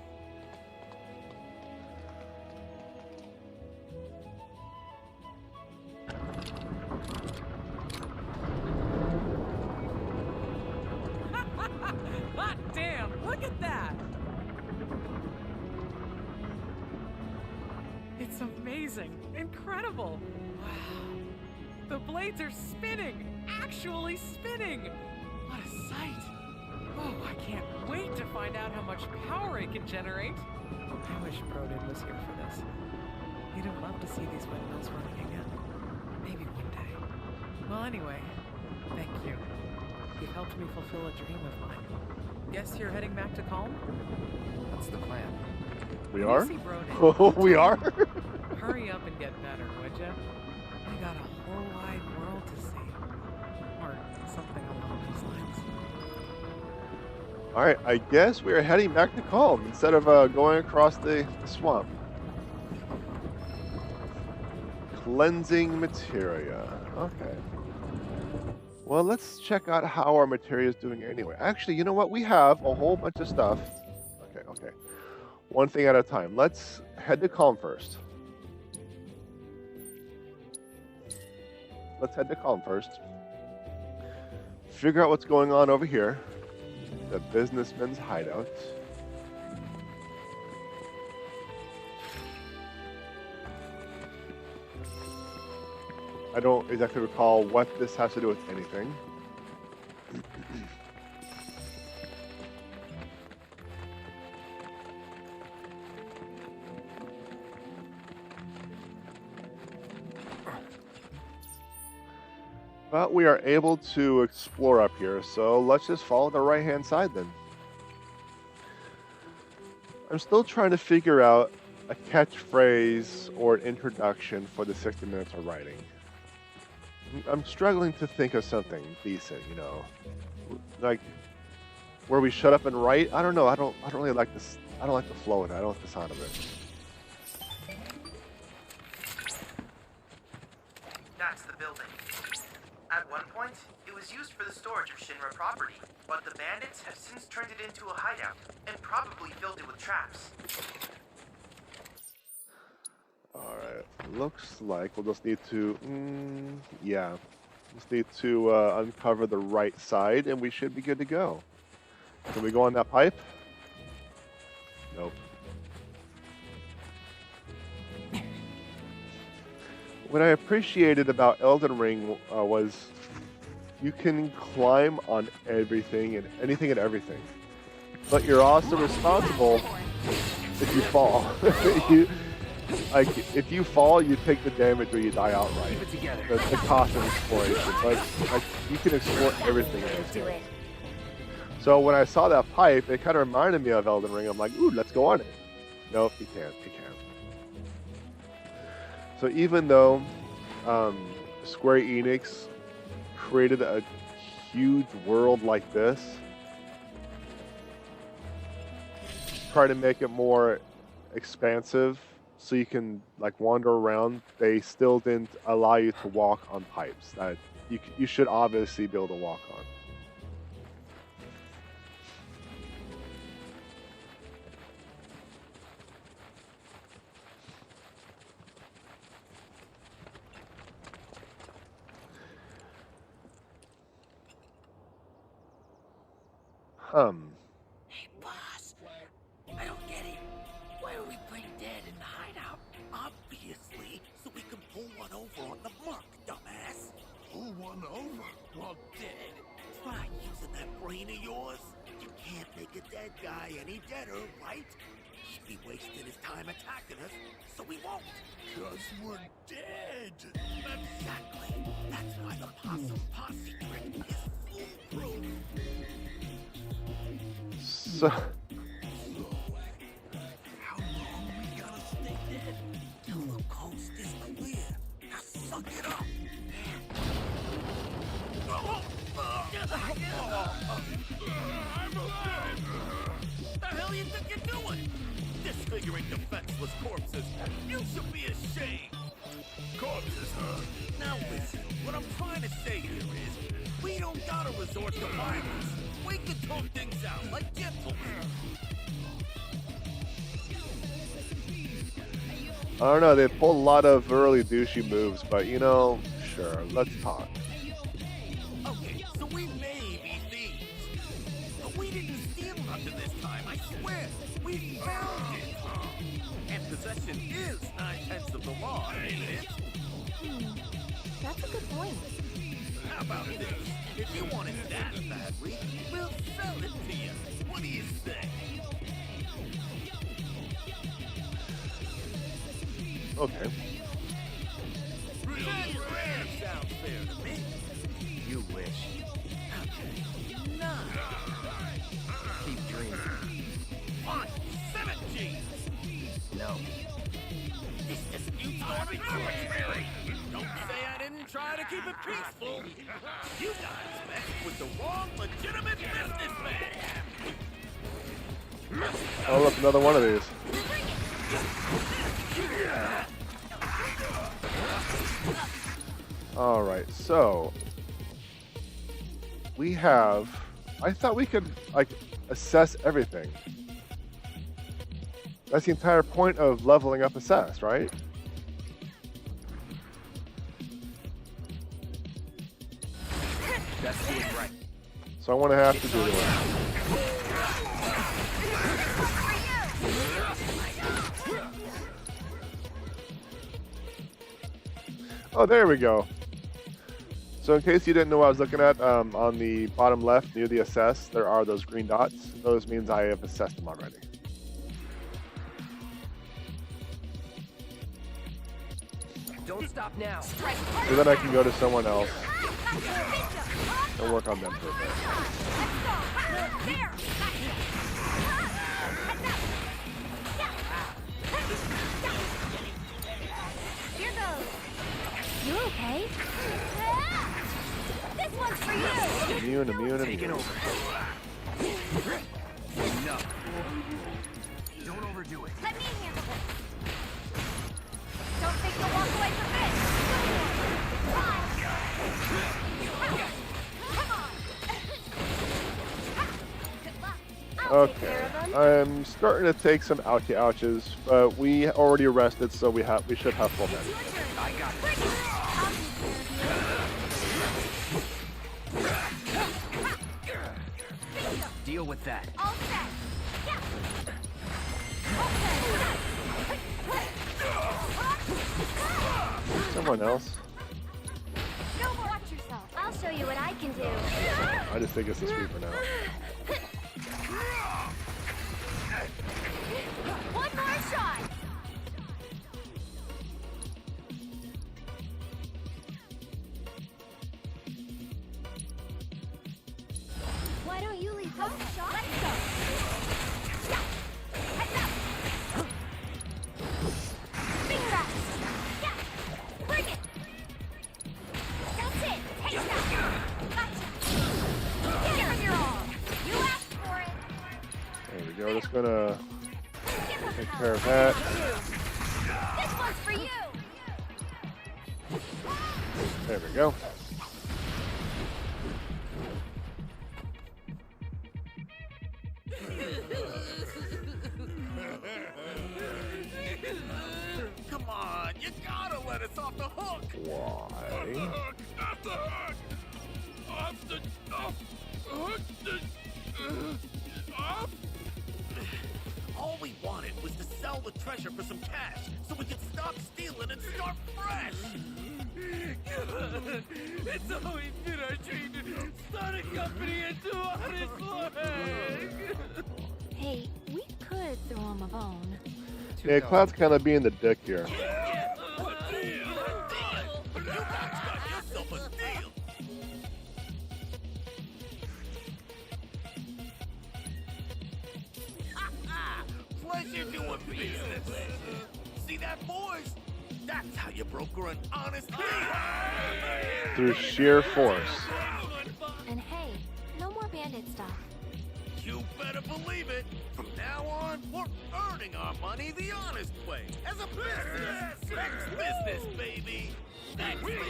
S7: Hot damn, look at that! It's amazing, incredible. Wow. The blades are spinning, actually spinning. What a sight. Oh, I can't wait to find out how much power it can generate. I wish Broden was here for this. He'd have loved to see these windmills running again. Maybe one day. Well, anyway, thank you. You've helped me fulfill a dream of mine. Guess you're heading back to Calm?
S5: What's the plan?
S1: We
S7: When
S1: are?
S7: you see Broden,
S1: Oh, we are?
S7: hurry up and get better, would ya? We got a whole wide world to see. Or something along those lines.
S1: Alright, I guess we are heading back to Calm instead of going across the swamp. Cleansing materia. Okay. Well, let's check out how our materia is doing anyway. Actually, you know what? We have a whole bunch of stuff. Okay. One thing at a time. Let's head to Calm first. Figure out what's going on over here. The businessman's hideout. I don't exactly recall what this has to do with anything. But we are able to explore up here, so let's just follow the right-hand side then. I'm still trying to figure out a catchphrase or an introduction for the 60 minutes of writing. I'm struggling to think of something decent, you know, like where we shut up and write. I don't know. I don't really like this. I don't like the flow of it. I don't like the sound of it.
S4: That's the building. At one point, it was used for the storage of Shinra property, but the bandits have since turned it into a hideout and probably filled it with traps.
S1: Alright, looks like we'll just need to, yeah. Just need to uncover the right side and we should be good to go. Can we go on that pipe? Nope. What I appreciated about Elden Ring was you can climb on everything and anything and everything. But you're also responsible if you fall. If you fall, you take the damage or you die outright. The cost of exploration. But you can explore everything in this game. So when I saw that pipe, it kind of reminded me of Elden Ring. I'm like, ooh, let's go on it. Nope, you can't. You can't. So even though Square Enix created a huge world like this, try to make it more expansive so you can like wander around, they still didn't allow you to walk on pipes that you should obviously be able to walk on.
S6: Hey, boss. I don't get it. Why are we playing dead in the hideout? Obviously, so we can pull one over on the mark, dumbass. Pull one over? Well, dead. Try using that brain of yours. You can't make a dead guy any deader, right? He'd be wasting his time attacking us, so we won't. 'Cause we're dead. Exactly. That's why the possum posse trick is foolproof.
S1: So
S6: How long we gotta stay dead? Till the coast is clear. Now suck it up. I'm alive! The hell you think you're doing? Disfiguring defenseless corpses. You should be ashamed. Corpses, huh? Now listen, what I'm trying to say here is, we don't gotta resort to violence. We can talk things out like gentlemen.
S1: I don't know, they pulled a lot of early douchey moves, but you know, sure, let's talk.
S6: Okay, so we may be thieves, but we didn't steal nothing this time, I swear. We found it. And possession is 9/10 of the law, ain't it?
S2: That's a good point.
S6: How about this? If you want it that badly, we'll sell it to you. What do you say?
S1: Okay.
S6: That sounds fair to me.
S5: You wish.
S6: Okay. 9.
S5: Keep dreaming.
S6: Fine. 17.
S5: No.
S6: This dispute's gonna be arbitrary. Don't say I didn't try to keep it peaceful. You guys messed with the wrong legitimate businessman.
S1: Oh, look, another one of these. Alright, so we have, I thought we could like assess everything. That's the entire point of leveling up assess, right?
S5: That's doing right.
S1: So I want to have to do it. Oh, there we go. So in case you didn't know what I was looking at, on the bottom left near the assess, there are those green dots. Those means I have assessed them already.
S5: Don't stop now.
S1: So then I can go to someone else and work on them for a bit.
S2: Here goes. You okay? This one's for you.
S1: Immune.
S5: Taking over. Enough. Don't overdo it.
S2: Let me handle this. Don't think you'll walk away from this. Come on.
S1: Okay, I'm starting to take some ouches, but we already rested, so we should have full damage.
S5: I got it. Deal with that.
S2: All set.
S1: Someone else.
S2: Go watch yourself. I'll show you what I can do.
S1: I just think it's a sweeper now.
S2: One more shot. Why don't you leave those shots? Let's go. Heads up. Big thrust. Yeah. Bring it. That's it. Take that. Gotcha. Give it your all. You asked for it.
S1: There we go. Just gonna take care of that.
S2: This one's for you.
S1: There we go.
S6: Come on, you gotta let us off the hook.
S1: Why?
S6: Off the hook. Off the hook. Off. All we wanted was to sell the treasure for some cash, so we could stop stealing and start fresh. It's always been our dream to start a company and do honest work.
S2: Hey, we could throw him a bone.
S1: Yeah, Cloud's kind of being the dick here.
S6: Yeah, a deal. You guys got yourself a deal. Pleasure doing business. See that, boys? That's how you broker an honest deal.
S1: Through sheer force.
S2: And hey, no more bandit stuff.
S6: You better believe it. From now on, we're earning our money the honest way. As a business. Next business, baby. Next business.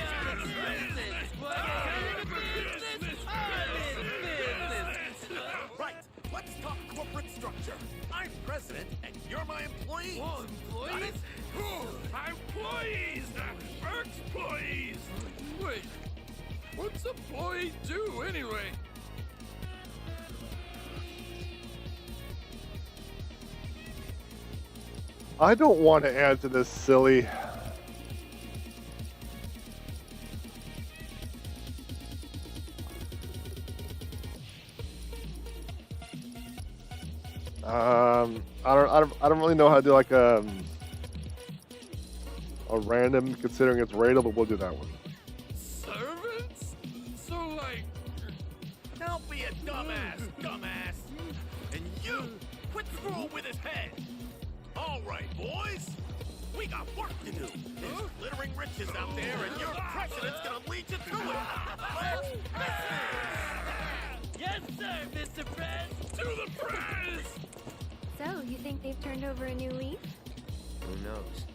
S6: What kind of business? Right. Let's talk corporate structure. I'm president, and you're my employee.
S8: Oh, employees? Employees! Employees! Wait, what's employee do anyway?
S1: I don't want to add to this silly. I don't really know how to do like a random considering it's rated, but we'll do that one.
S8: Servants? So like...
S6: Don't be a dumbass. And you, quit screwing with his head. All right, boys. We got work to do. There's glittering riches out there, and your president's gonna lead you to it. Let's business!
S9: Yes, sir, Mr. Prez.
S8: To the press!
S2: So, you think they've turned over a new leaf?
S5: Who knows?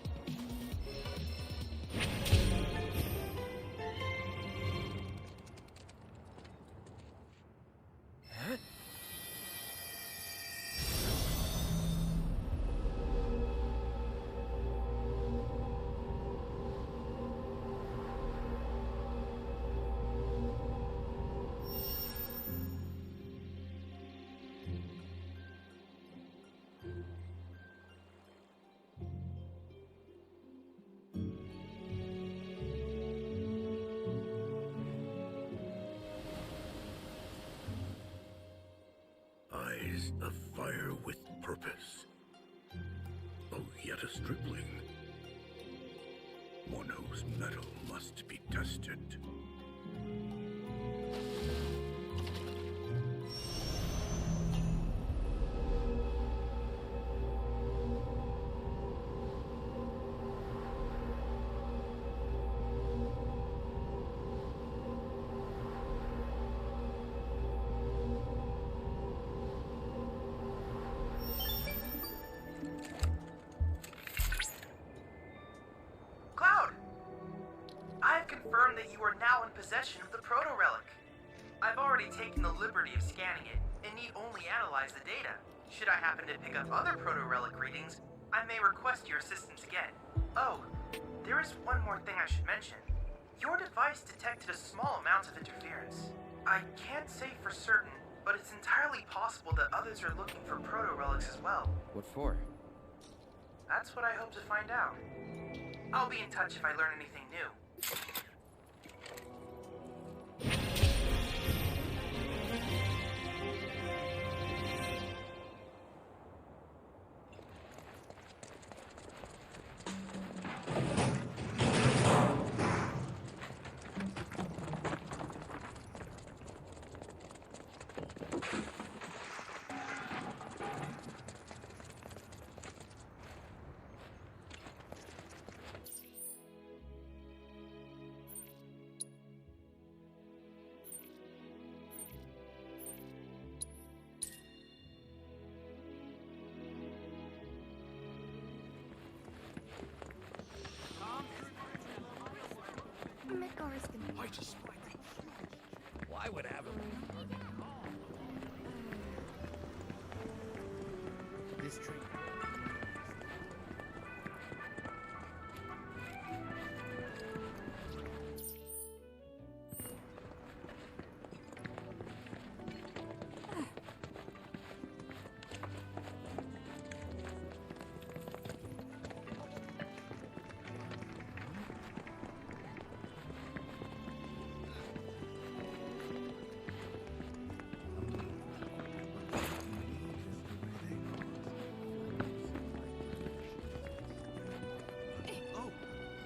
S6: Eyes of fire with purpose. Oh, yet a stripling. One whose mettle must be tested.
S4: Cloud! I've confirmed that you are now in possession of the proto-relic. I've already taken the liberty of scanning it, and need only analyze the data. Should I happen to pick up other proto-relic readings, I may request your assistance again. Oh, there is one more thing I should mention. Your device detected a small amount of interference. I can't say for certain, but it's entirely possible that others are looking for proto-relics as well.
S5: What for?
S4: That's what I hope to find out. I'll be in touch if I learn anything new.
S2: Midgar's gonna...
S8: I just...
S6: Why would have him?
S5: This tree.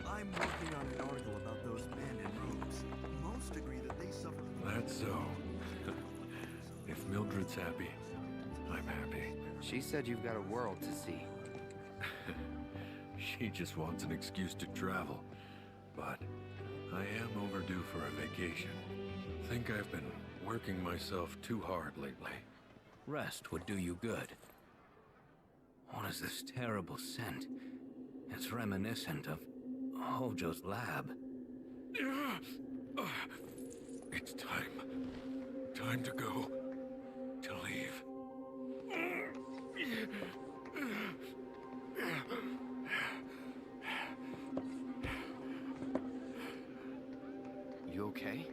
S10: I'm working on an article about those men in robes. Most agree that they suffered.
S8: That's so. If Mildred's happy, I'm happy.
S5: She said you've got a world to see.
S8: She just wants an excuse to travel. But I am overdue for a vacation. Think I've been working myself too hard lately.
S9: Rest would do you good. What is this terrible scent? It's reminiscent of Hojo's lab.
S8: It's time. Time to go. To leave.
S5: You okay?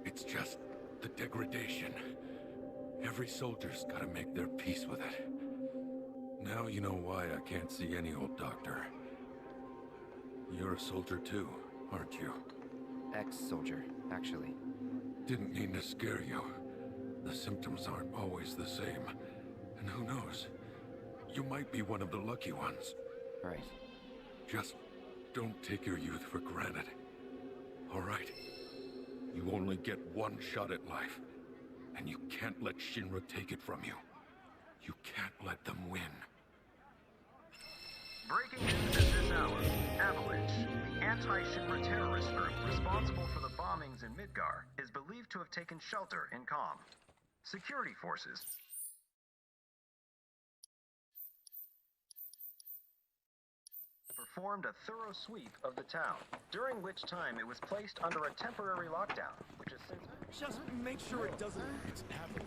S8: It's just the degradation. Every soldier's gotta make their peace with it. Now you know why I can't see any old doctor. You're a soldier too, aren't you?
S5: Ex-soldier, actually.
S8: Didn't mean to scare you. The symptoms aren't always the same. And who knows? You might be one of the lucky ones.
S5: Right.
S8: Just don't take your youth for granted. All right? You only get one shot at life. And you can't let Shinra take it from you. You can't let them win.
S11: Breaking news at this hour. Avalanche, the anti-Shinra terrorist group responsible for the bombings in Midgar, is believed to have taken shelter in Calm. Security forces performed a thorough sweep of the town, during which time it was placed under a temporary lockdown, which has since...
S10: Just make sure it doesn't... It's happening.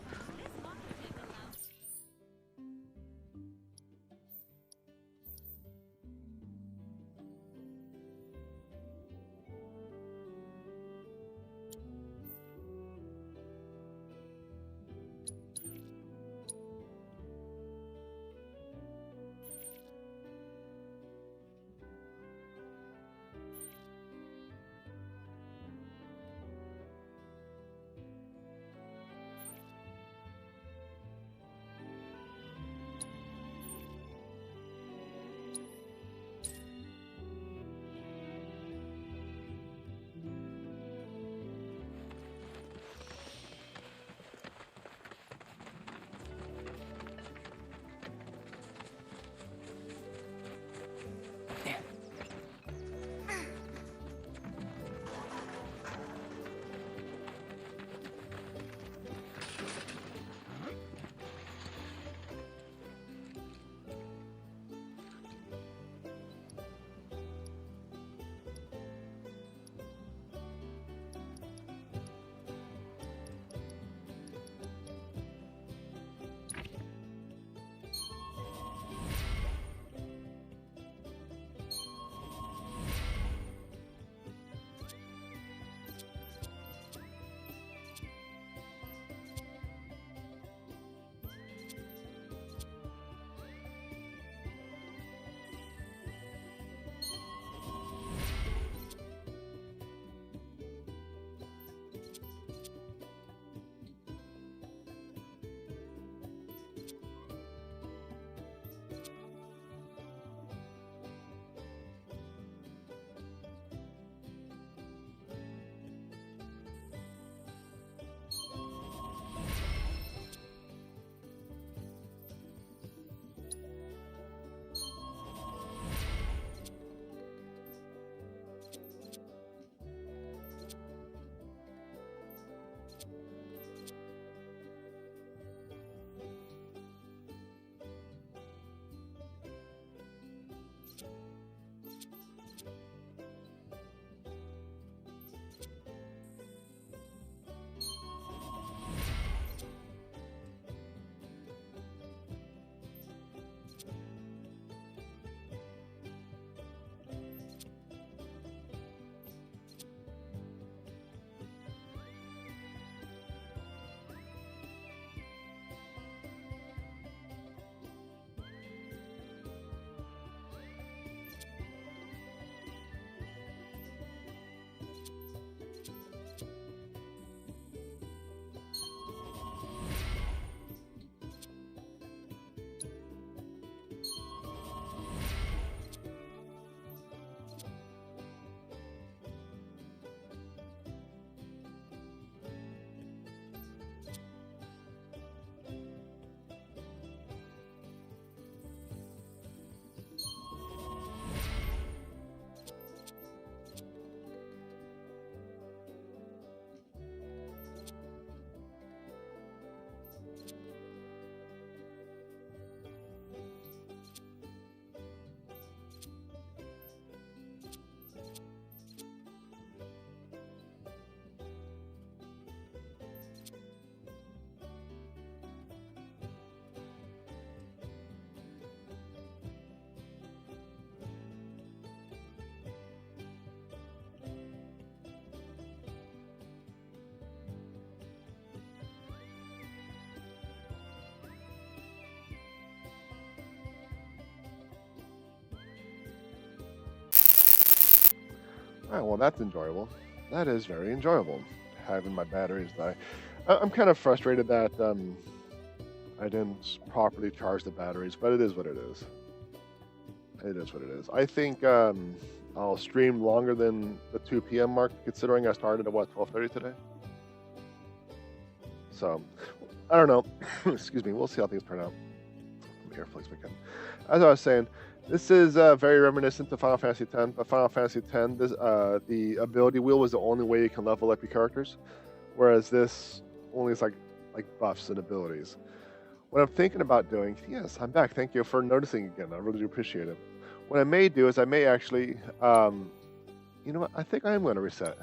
S1: Oh, well, that's enjoyable. That is very enjoyable, having my batteries die. I'm kind of frustrated that I didn't properly charge the batteries, but it is what it is. It is what it is. I think I'll stream longer than the 2 p.m. mark, considering I started at, what, 12:30 today? So, I don't know. Excuse me. We'll see how things turn out. Here, flex again. As I was saying, this is very reminiscent to Final Fantasy X, but Final Fantasy X, this, the ability wheel was the only way you can level up your characters, whereas this only is like buffs and abilities. What I'm thinking about doing, yes, I'm back. Thank you for noticing again. I really do appreciate it. What I may do is I may actually, you know what? I think I am going to reset.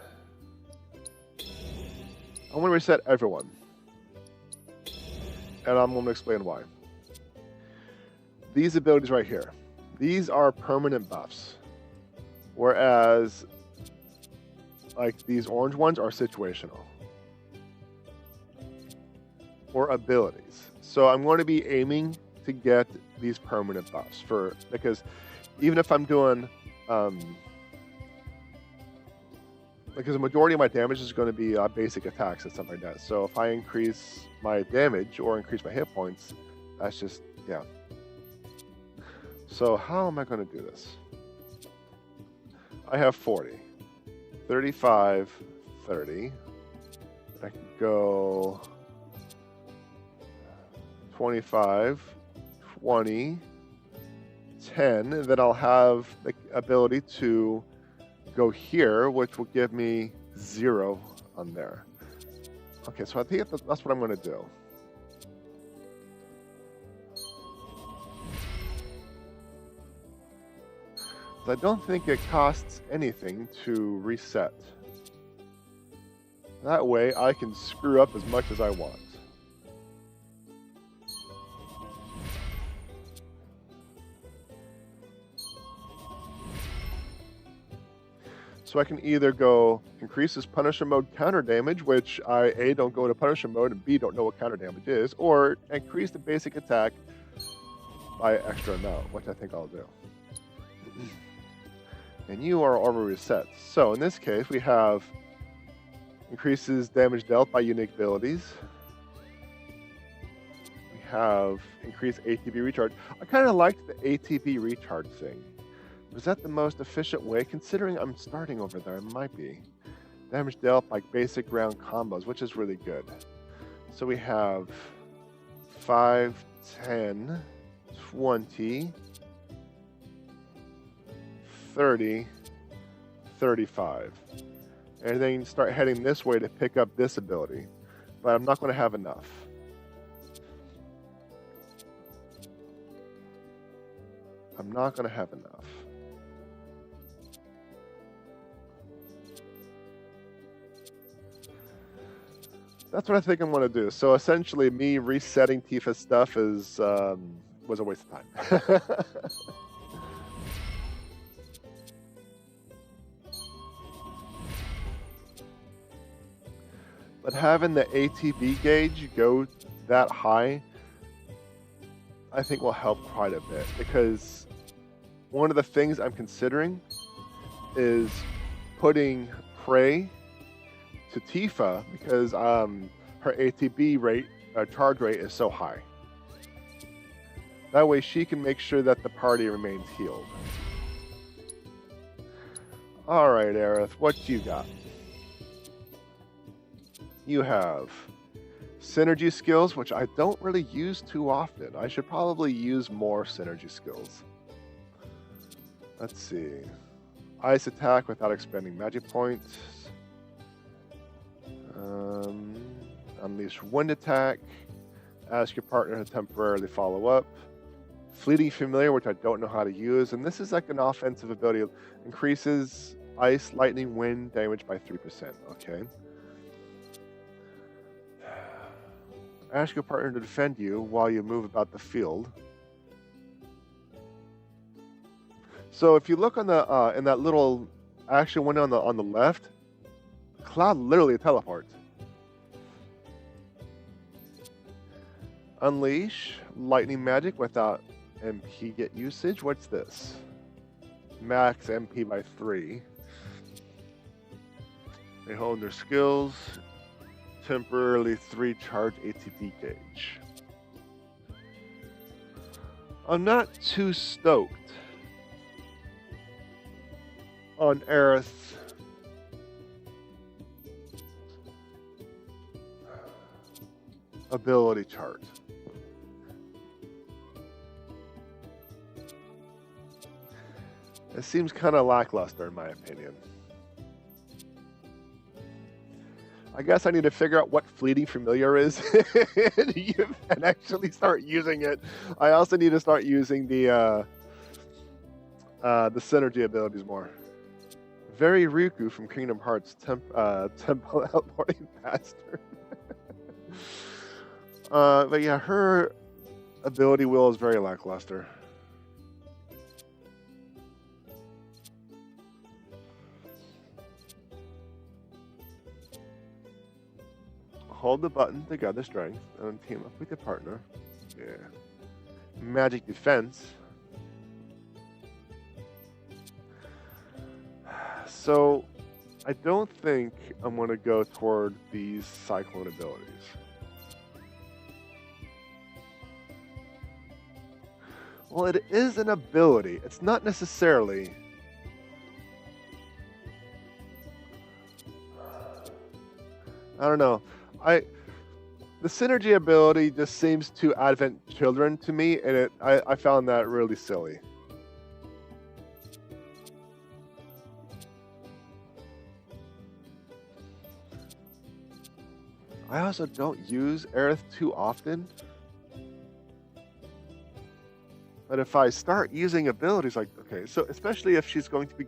S1: I'm going to reset everyone, and I'm going to explain why. These abilities right here, these are permanent buffs, whereas like these orange ones are situational or abilities. So I'm going to be aiming to get these permanent buffs because even if I'm doing because the majority of my damage is going to be basic attacks and stuff like that. So if I increase my damage or increase my hit points, that's just, yeah. So how am I going to do this? I have 40, 35, 30. I can go 25, 20, 10, and then I'll have the ability to go here, which will give me 0 on there. Okay, so I think that's what I'm going to do. I don't think it costs anything to reset. That way I can screw up as much as I want. So I can either go increases Punisher mode counter damage, which I A, don't go into Punisher mode, and B, don't know what counter damage is, or increase the basic attack by extra amount, which I think I'll do. And you are already reset. So in this case, we have increases damage dealt by unique abilities. We have increased ATB recharge. I kind of liked the ATB recharge thing. Was that the most efficient way? Considering I'm starting over there, it might be. Damage dealt by basic round combos, which is really good. So we have 5, 10, 20, 30, 35. And then you start heading this way to pick up this ability. But I'm not going to have enough. I'm not going to have enough. That's what I think I'm going to do. So essentially, me resetting Tifa's stuff was a waste of time. But having the ATB gauge go that high, I think will help quite a bit, because one of the things I'm considering is putting Prey to Tifa, because her ATB rate, charge rate is so high. That way she can make sure that the party remains healed. Alright, Aerith, what you got? You have synergy skills, which I don't really use too often. I should probably use more synergy skills. Let's see. Ice attack without expending magic points. Unleash wind attack. Ask your partner to temporarily follow up. Fleeting familiar, which I don't know how to use. And this is like an offensive ability. Increases ice, lightning, wind damage by 3%. Okay. Ask your partner to defend you while you move about the field. So if you look on the in that little action window on the left, Cloud literally teleports. Unleash lightning magic without MP get usage. What's this? Max MP by 3. They hone their skills. Temporarily 3 charge ATP gauge. I'm not too stoked on Aerith's ability chart. It seems kind of lackluster in my opinion. I guess I need to figure out what fleeting familiar is and actually start using it. I also need to start using the synergy abilities more. Very Riku from Kingdom Hearts Temple Outboarding Bastard. But yeah, her ability wheel is very lackluster. Hold the button to gather strength and team up with your partner. Yeah. Magic defense. So, I don't think I'm going to go toward these cyclone abilities. Well, it is an ability. It's not necessarily... I don't know. The synergy ability just seems to Advent Children to me, and I found that really silly. I also don't use Aerith too often. But if I start using abilities like, okay, so especially if she's going to be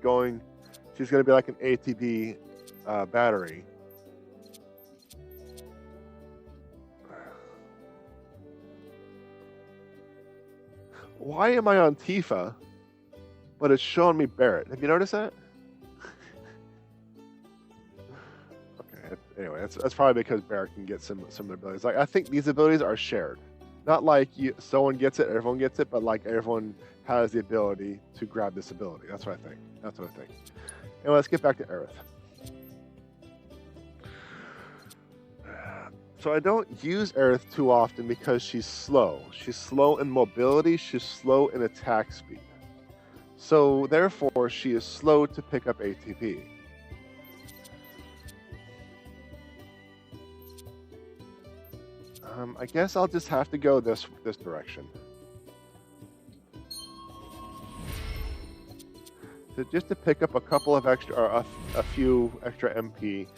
S1: she's going to be like an ATB battery. Why am I on Tifa, but it's showing me Barrett? Have you noticed that? Okay, anyway, that's probably because Barrett can get some of the abilities. Like, I think these abilities are shared. Not like someone gets it, everyone gets it, but like everyone has the ability to grab this ability. That's what I think. That's what I think. Anyway, let's get back to Aerith. So I don't use Aerith too often because she's slow. She's slow in mobility, she's slow in attack speed. So therefore, she is slow to pick up ATP. I guess I'll just have to go this direction. So just to pick up a couple of extra, or a few extra MP.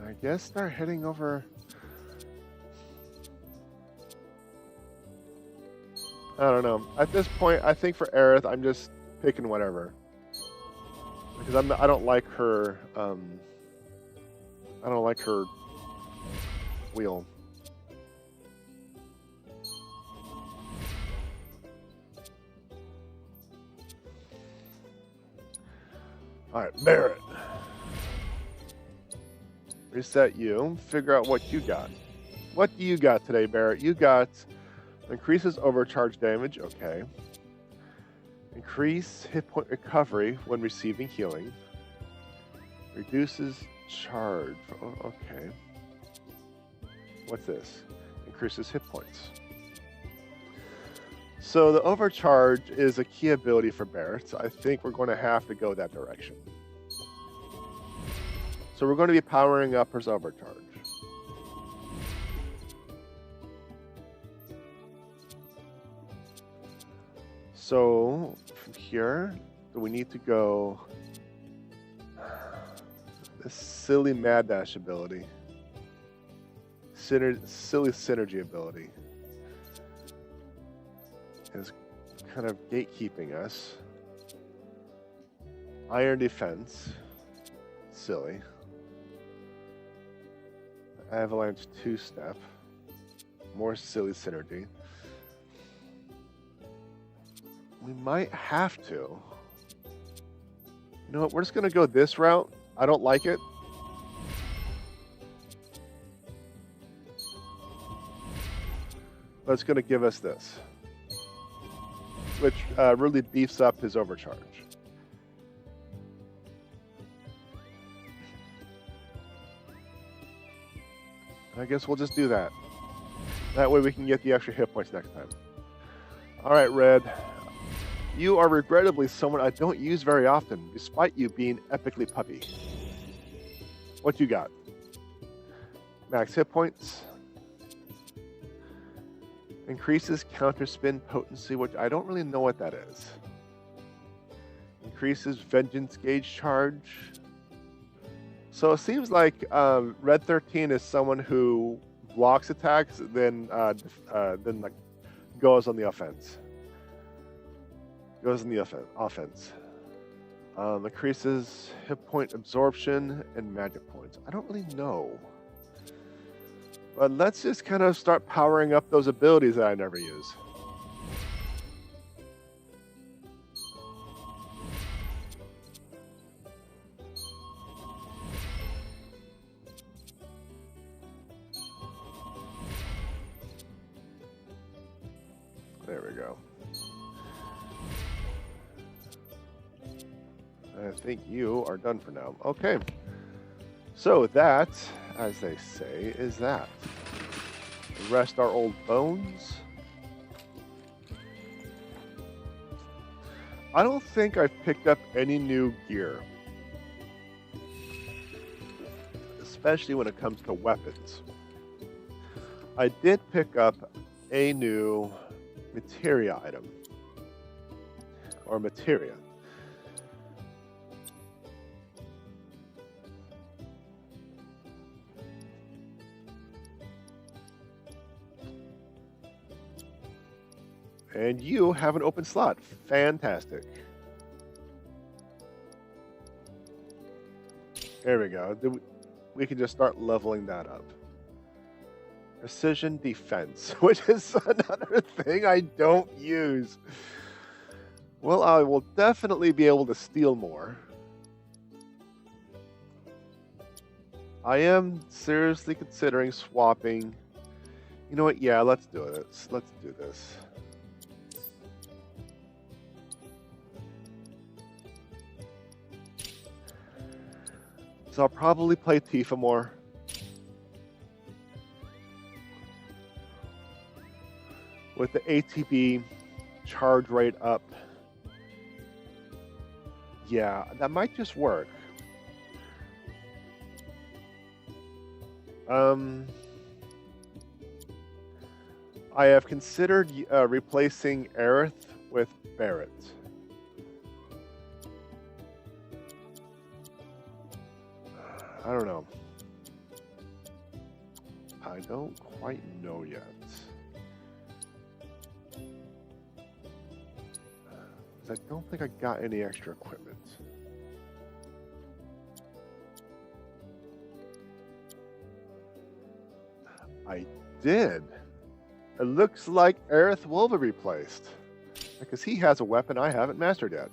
S1: I guess start heading over. I don't know. At this point, I think for Aerith, I'm just picking whatever because I don't like her. I don't like her wheel. All right, Barrett. Reset you. Figure out what you got. What do you got today, Barrett? You got increases overcharge damage. Okay. Increase hit point recovery when receiving healing. Reduces charge. Oh, okay. What's this? Increases hit points. So the overcharge is a key ability for Barrett. So I think we're going to have to go that direction. So we're going to be powering up her overcharge. So from here, we need to go this silly Mad Dash ability. Silly synergy ability is kind of gatekeeping us. Iron defense, silly. Avalanche 2-step, more silly synergy. We might have to. You know what? We're just gonna go this route. I don't like it. but it's going to give us this, which really beefs up his overcharge. I guess we'll just do that. That way we can get the extra hit points next time. Alright, Red. You are regrettably someone I don't use very often, despite you being epically puppy. What you got? Max hit points. Increases counter spin potency, which I don't really know what that is. Increases vengeance gauge charge. So it seems like Red 13 is someone who blocks attacks, then like goes on the offense. Goes in the offense. Increases hit point absorption and magic points. I don't really know. But let's just kind of start powering up those abilities that I never use. There we go. I think you are done for now. Okay. So that, as they say, is that. Rest our old bones. I don't think I've picked up any new gear. Especially when it comes to weapons. I did pick up a new materia item. Or materia. And you have an open slot. Fantastic. There we go. We can just start leveling that up. Precision defense, which is another thing I don't use. Well, I will definitely be able to steal more. I am seriously considering swapping. You know what? Yeah, let's do it. Let's do this. So I'll probably play Tifa more. With the ATB charge rate up. Yeah, that might just work. I have considered replacing Aerith with Barret. I don't know. I don't quite know yet. I don't think I got any extra equipment. I did. It looks like Aerith will be replaced. Because he has a weapon I haven't mastered yet.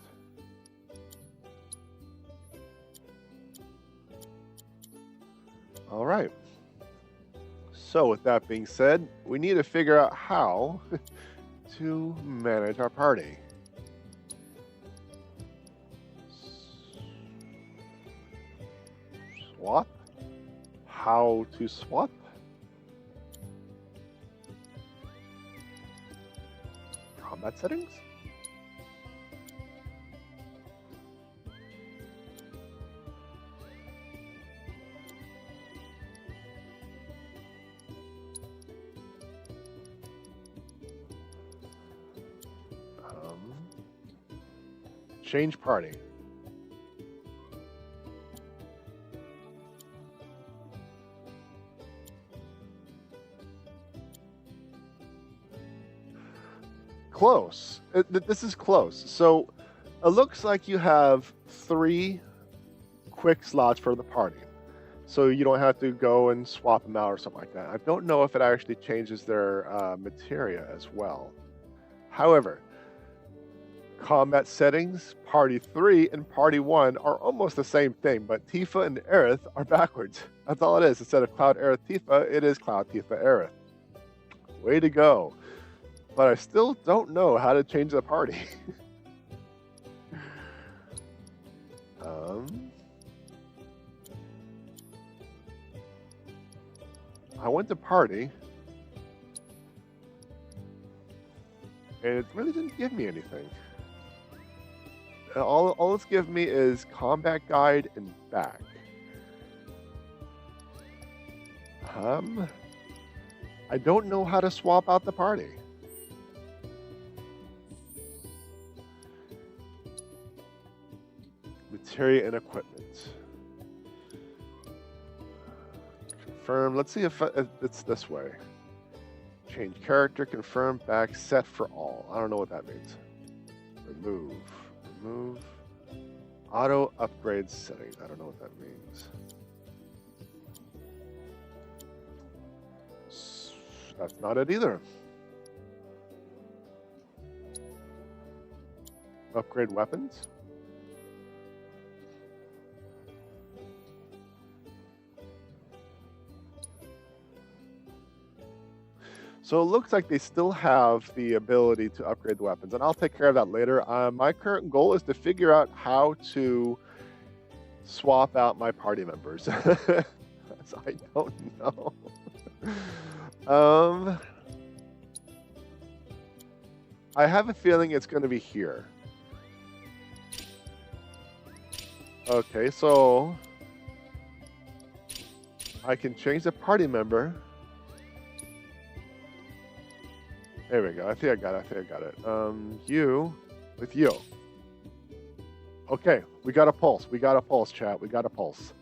S1: All right. So with that being said, we need to figure out how to manage our party. Swap? How to swap? Combat settings? Change party. Close. This is close. So it looks like you have 3 quick slots for the party. So you don't have to go and swap them out or something like that. I don't know if it actually changes their materia as well. However, combat settings, Party 3 and Party 1 are almost the same thing, but Tifa and Aerith are backwards. That's all it is. Instead of Cloud Aerith Tifa, it is Cloud Tifa Aerith. Way to go. but I still don't know how to change the party. I went to party, and it really didn't give me anything. All it's given me is combat guide and back. I don't know how to swap out the party. Materia and equipment. Confirm. Let's see if it's this way. Change character, confirm, back, set for all. I don't know what that means. Remove. Remove. Auto upgrade settings. I don't know what that means. That's not it either. Upgrade weapons. So it looks like they still have the ability to upgrade the weapons, and I'll take care of that later. My current goal is to figure out how to swap out my party members. I don't know. I have a feeling it's going to be here. Okay, so I can change the party member. There we go. I think I got it. You with you. Okay, we got a pulse. We got a pulse, chat. We got a pulse.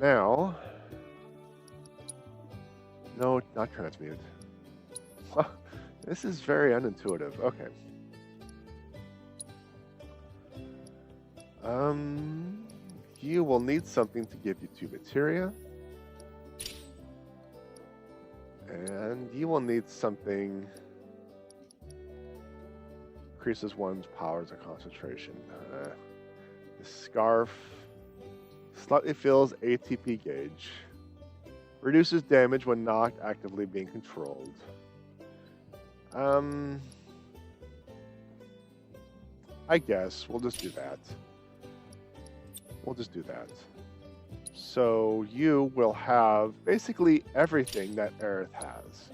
S1: Now, no, not transmute. This is very unintuitive. Okay. You will need something to give you 2 materia. And you will need something increases one's powers of concentration. The scarf slightly fills ATP gauge. Reduces damage when not actively being controlled. I guess we'll just do that. We'll just do that. So you will have basically everything that Aerith has.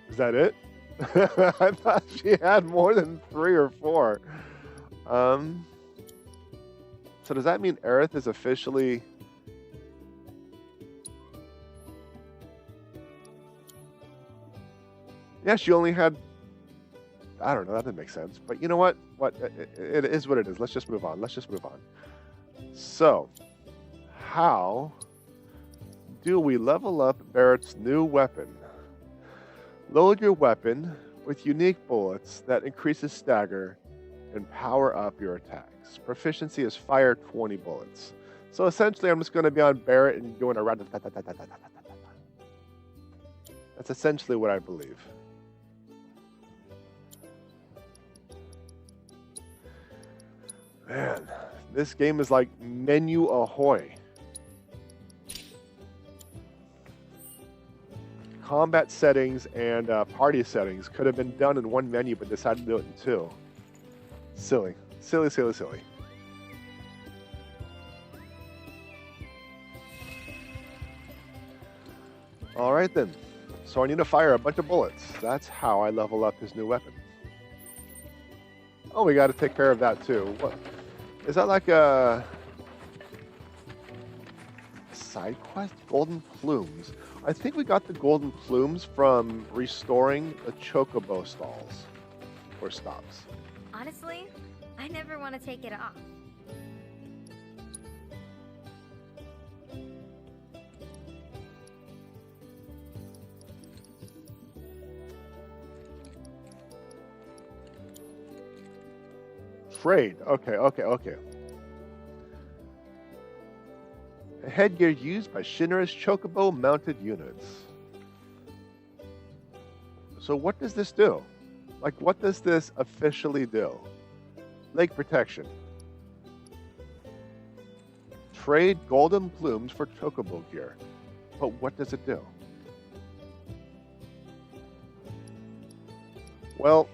S1: Is that it? I thought she had more than 3 or 4. So does that mean Aerith is officially... Yeah, she only had... I don't know, that didn't make sense. But you know what? It is what it is. Let's just move on. Let's just move on. So, how do we level up Barrett's new weapon? Load your weapon with unique bullets that increases stagger and power up your attacks. Proficiency is fire 20 bullets. So essentially, I'm just going to be on Barrett and doing a random... That's essentially what I believe. Man, this game is like menu ahoy. Combat settings and party settings could have been done in one menu, but decided to do it in 2. Silly. Silly, silly, silly. Alright then. So I need to fire a bunch of bullets. That's how I level up his new weapon. Oh, we got to take care of that too. What? Is that like a side quest? Golden plumes. I think we got the golden plumes from restoring the chocobo stalls or stops.
S2: Honestly, I never want to take it off.
S1: Trade. Okay. A headgear used by Shinra's chocobo mounted units. So what does this do? Like, what does this officially do? Lake protection. Trade golden plumes for chocobo gear. But what does it do? Well,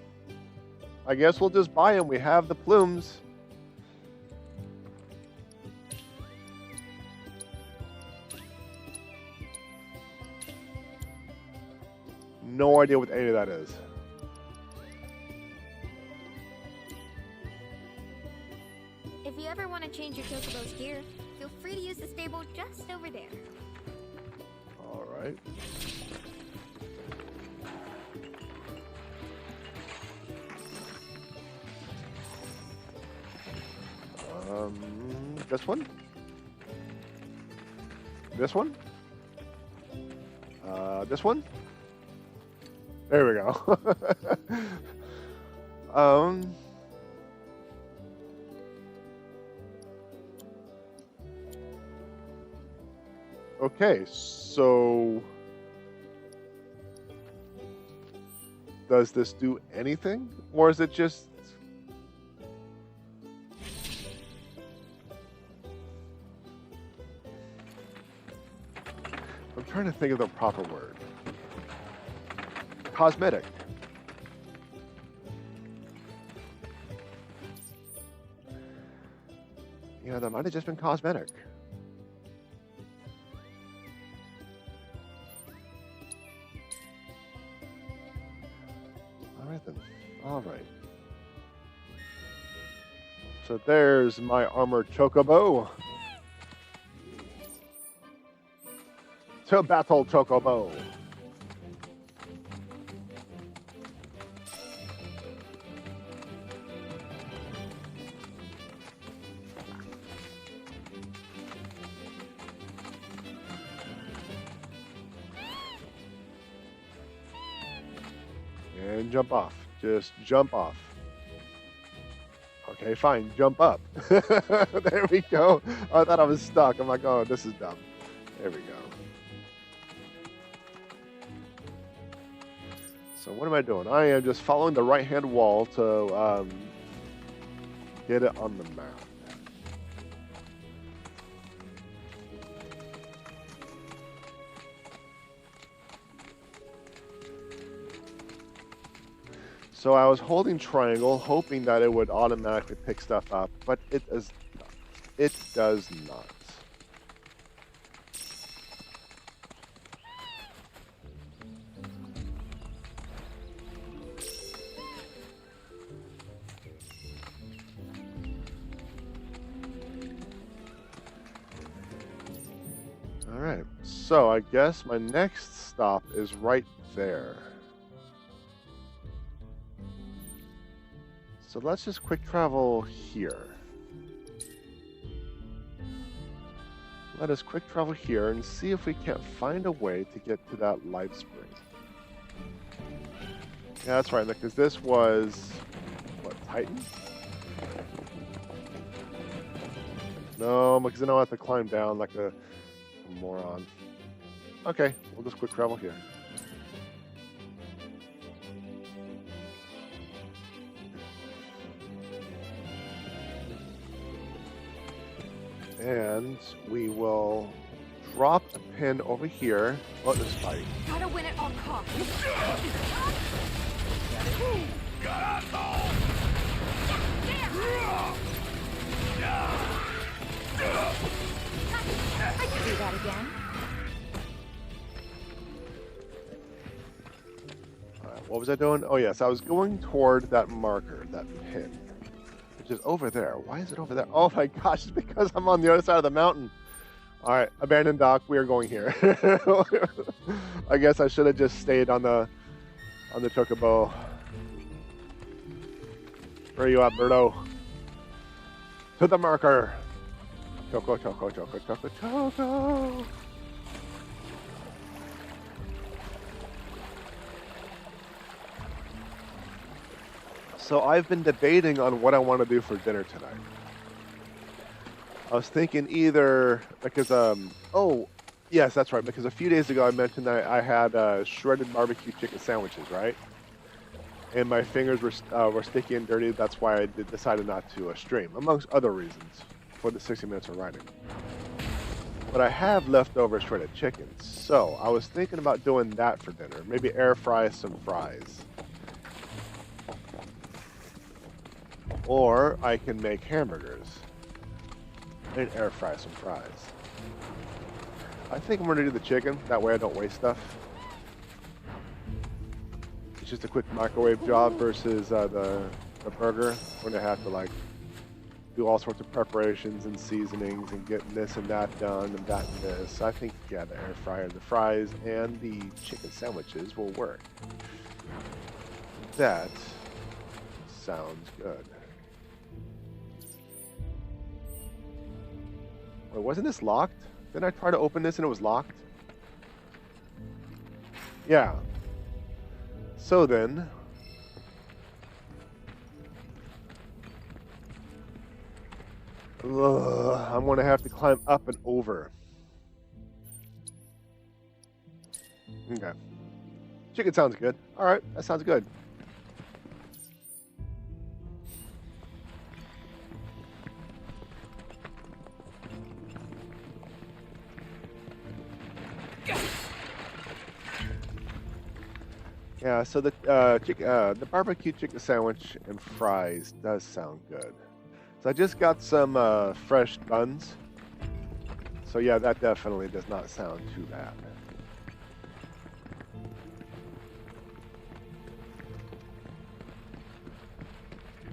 S1: I guess we'll just buy them. We have the plumes. No idea what any of that is.
S2: If you ever want to change your chocobo's gear, feel free to use the stable just over there.
S1: All right. This one? This one? This one? There we go. Okay, so does this do anything? Or is it just... I'm trying to think of the proper word. Cosmetic. You know, that might have just been cosmetic. All right then. All right. So there's my armored chocobo. To battle, chocobo. And jump off. Just jump off. Okay, fine. Jump up. There we go. I thought I was stuck. I'm like, oh, this is dumb. There we go. So what am I doing? I am just following the right-hand wall to get it on the map. So I was holding triangle, hoping that it would automatically pick stuff up, but it does not. It does not. All right, so I guess my next stop is right there. So let's just quick travel here. Let us quick travel here and see if we can't find a way to get to that life spring. Yeah, that's right, because this was, what, Titan? No, because then I'll have to climb down like a moron. Okay, we'll just quick travel here. And we will drop a pin over here. Oh, this fight.
S2: Gotta win at all costs. I can do that again.
S1: Alright, what was I doing? Oh yes, I was going toward that marker, that pin. Which is over there. Why is it over there? Oh my gosh, it's because I'm on the other side of the mountain. Alright, abandoned dock, we are going here. I guess I should have just stayed on the chocobo. Where are you at, Birdo? To the marker. Choco, choco, choco, choco, choco. So I've been debating on what I want to do for dinner tonight. I was thinking either, because, oh, Yes, that's right, because a few days ago I mentioned that I had shredded barbecue chicken sandwiches, right? And my fingers were sticky and dirty. That's why I decided not to stream, amongst other reasons, for the 60 minutes of writing. But I have leftover shredded chicken, so I was thinking about doing that for dinner. Maybe air fry some fries. Or I can make hamburgers and air fry some fries. I think I'm going to do the chicken. That way I don't waste stuff. It's just a quick microwave job versus the burger. We're going to have to like do all sorts of preparations and seasonings and getting this and that done and that and this. I think, yeah, the air fryer, the fries, and the chicken sandwiches will work. That sounds good. Wait, wasn't this locked? Didn't I try to open this and it was locked? Yeah. So then... I'm going to have to climb up and over. Okay. Chicken sounds good. Alright, that sounds good. Yeah, so the barbecue chicken sandwich and fries does sound good. So I just got some fresh buns. So yeah, that definitely does not sound too bad.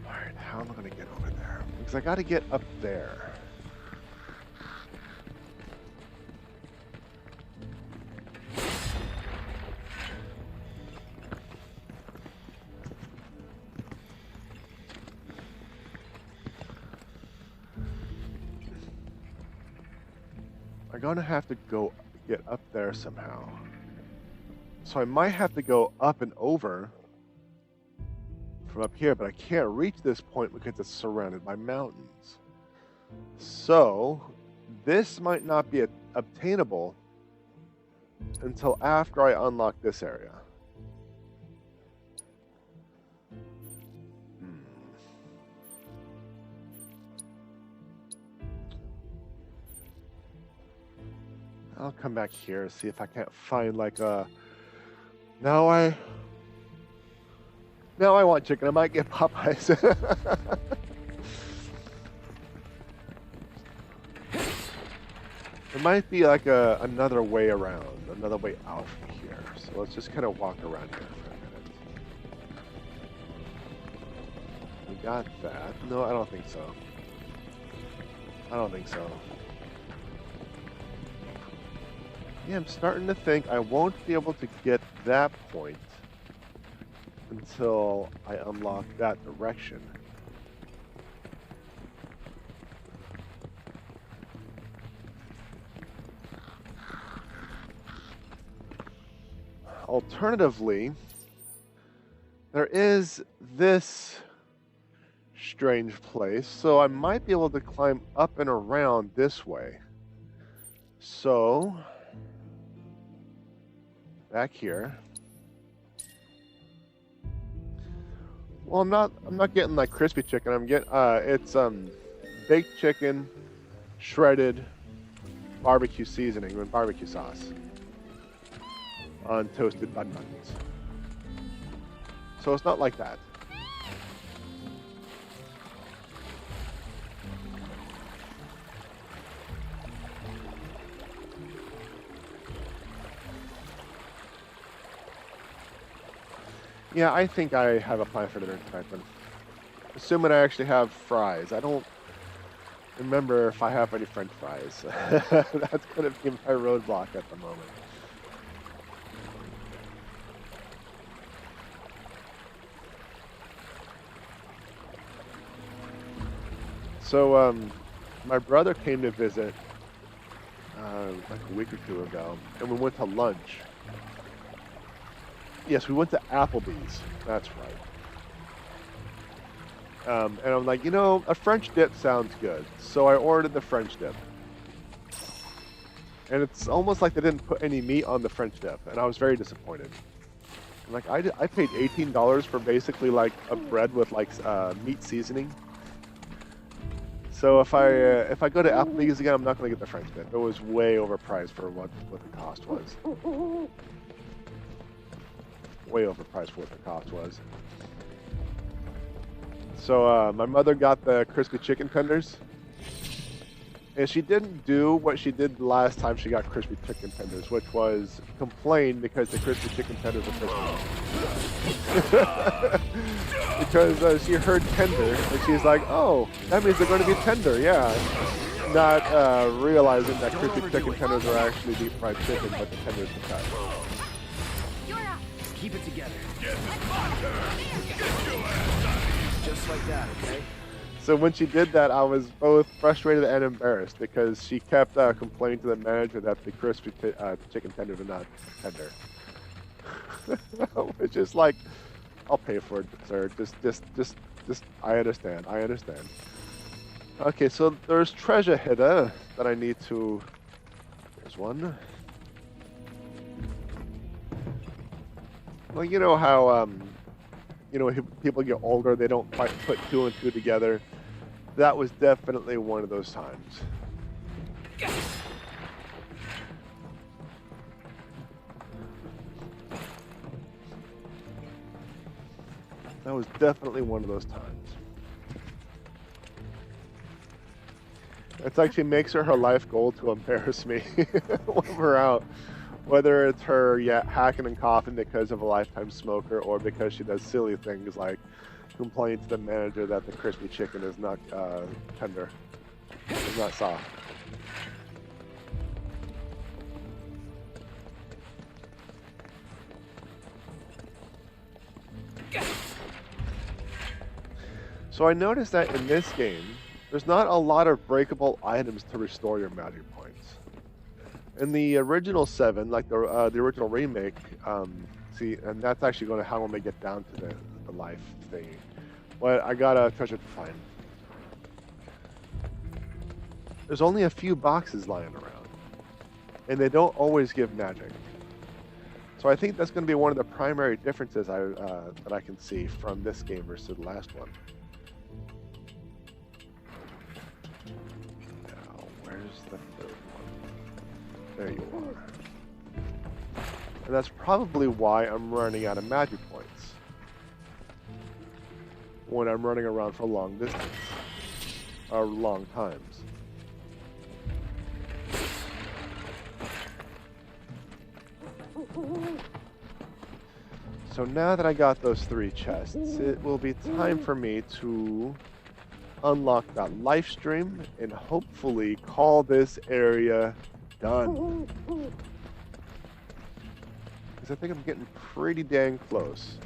S1: Alright, how am I going to get over there? Because I got to get up there. I'm going to have to go get up there somehow. So I might have to go up and over from up here, but I can't reach this point because it's surrounded by mountains. So this might not be obtainable until after I unlock this area. I'll come back here and see if I can't find like a... Now I want chicken. I might get Popeyes. There might be like another way around, another way out from here. So let's just kind of walk around here for a minute. We got that. No, I don't think so. I don't think so. Yeah, I'm starting to think I won't be able to get that point until I unlock that direction. Alternatively, there is this strange place, so I might be able to climb up and around this way. So... back here. Well, I'm not getting like crispy chicken. I'm getting it's baked chicken, shredded, barbecue seasoning and barbecue sauce on toasted bun buns. So it's not like that. Yeah, I think I have a plan for dinner tonight, but assuming I actually have fries. I don't remember if I have any French fries. That's going to be my roadblock at the moment. So, my brother came to visit like a week or two ago, and we went to lunch. Yes, we went to Applebee's. That's right. And I'm like, you know, a French dip sounds good. So I ordered the French dip. And it's almost like they didn't put any meat on the French dip, and I was very disappointed. Like I paid $18 for basically like a bread with like meat seasoning. So if I go to Applebee's again, I'm not going to get the French dip. It was way overpriced for what the cost was. Way overpriced for what the cost was. So my mother got the crispy chicken tenders. And she didn't do what she did the last time she got crispy chicken tenders, which was complain because the crispy chicken tenders are crispy. Because she heard tender, and she's like, oh, that means they're going to be tender, yeah. Not realizing that crispy chicken tenders are actually deep fried chicken, but the tenders are cut.
S5: Keep it together.
S6: Get my turn. Get your ass out of here.
S5: Just like that, okay?
S1: So when she did that, I was both frustrated and embarrassed because she kept complaining to the manager that the crispy chicken tenders are not tender. It's just like, I'll pay for it, sir. Just, I understand. I understand. Okay, so there's treasure here that I need to. There's one. Well, you know how you know, people get older, they don't quite put two and two together. That was definitely one of those times. That was definitely one of those times. It actually makes her life goal to embarrass me when we're out. Whether it's her hacking and coughing because of a lifetime smoker or because she does silly things like complain to the manager that the crispy chicken is not tender, it's not soft. So I noticed that in this game, there's not a lot of breakable items to restore your magic points. In the original 7, like the original remake, see, and that's actually going to how I'm going to get down to the life thingy. But I got a treasure to find. There's only a few boxes lying around, and they don't always give magic. So I think that's going to be one of the primary differences that I can see from this game versus the last one. Now, where's the third one? There you are. And that's probably why I'm running out of magic points when I'm running around for long distance, or long times. So now that I got those 3 chests, it will be time for me to unlock that life stream and hopefully call this area done. Because I think I'm getting pretty dang close.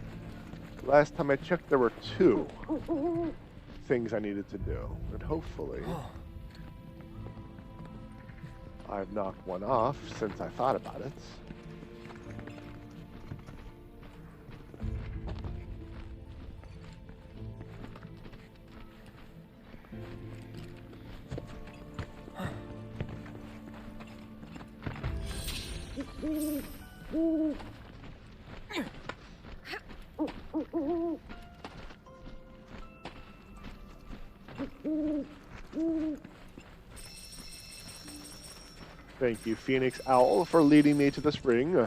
S1: Last time I checked, there were 2 things I needed to do, and hopefully I've knocked one off since I thought about it. Thank you, Phoenix Owl, for leading me to the spring.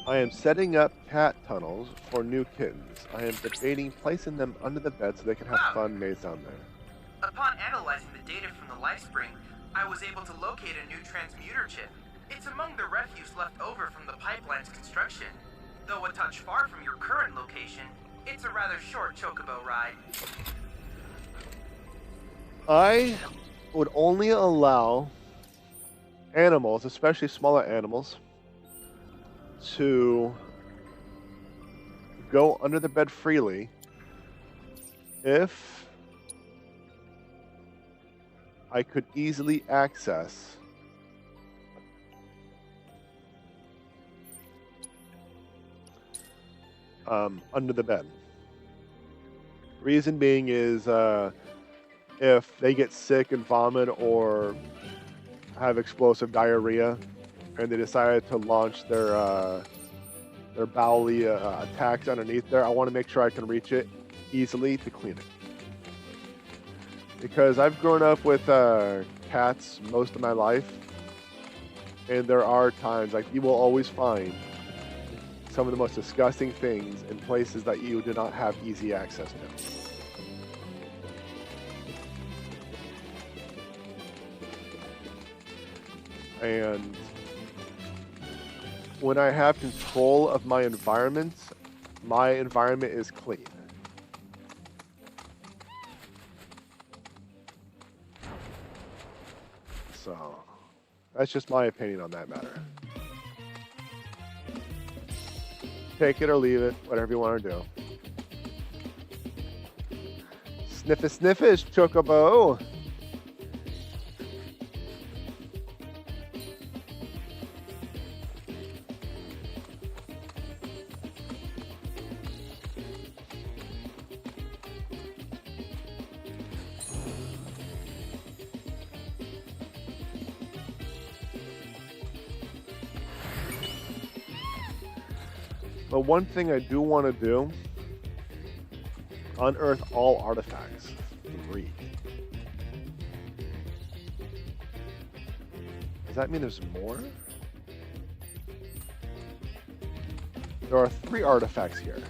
S1: I am setting up cat tunnels for new kittens. I am debating placing them under the bed so they can have fun maze down there.
S4: Upon analyzing the data from the life spring, I was able to locate a new transmuter chip. It's among the refuse left over from the pipeline's construction. Though a touch far from your current location, it's a rather short chocobo ride.
S1: I would only allow animals, especially smaller animals, to go under the bed freely if I could easily access under the bed. Reason being is if they get sick and vomit or have explosive diarrhea and they decided to launch their bowely attacks underneath there, I want to make sure I can reach it easily to clean it. Because I've grown up with cats most of my life, and there are times, like, you will always find some of the most disgusting things in places that you do not have easy access to. And when I have control of my environment is clean. So, that's just my opinion on that matter. Take it or leave it, whatever you want to do. Sniffish, Chocobo. But one thing I do want to do, unearth all artifacts. 3. Does that mean there's more? There are 3 artifacts here.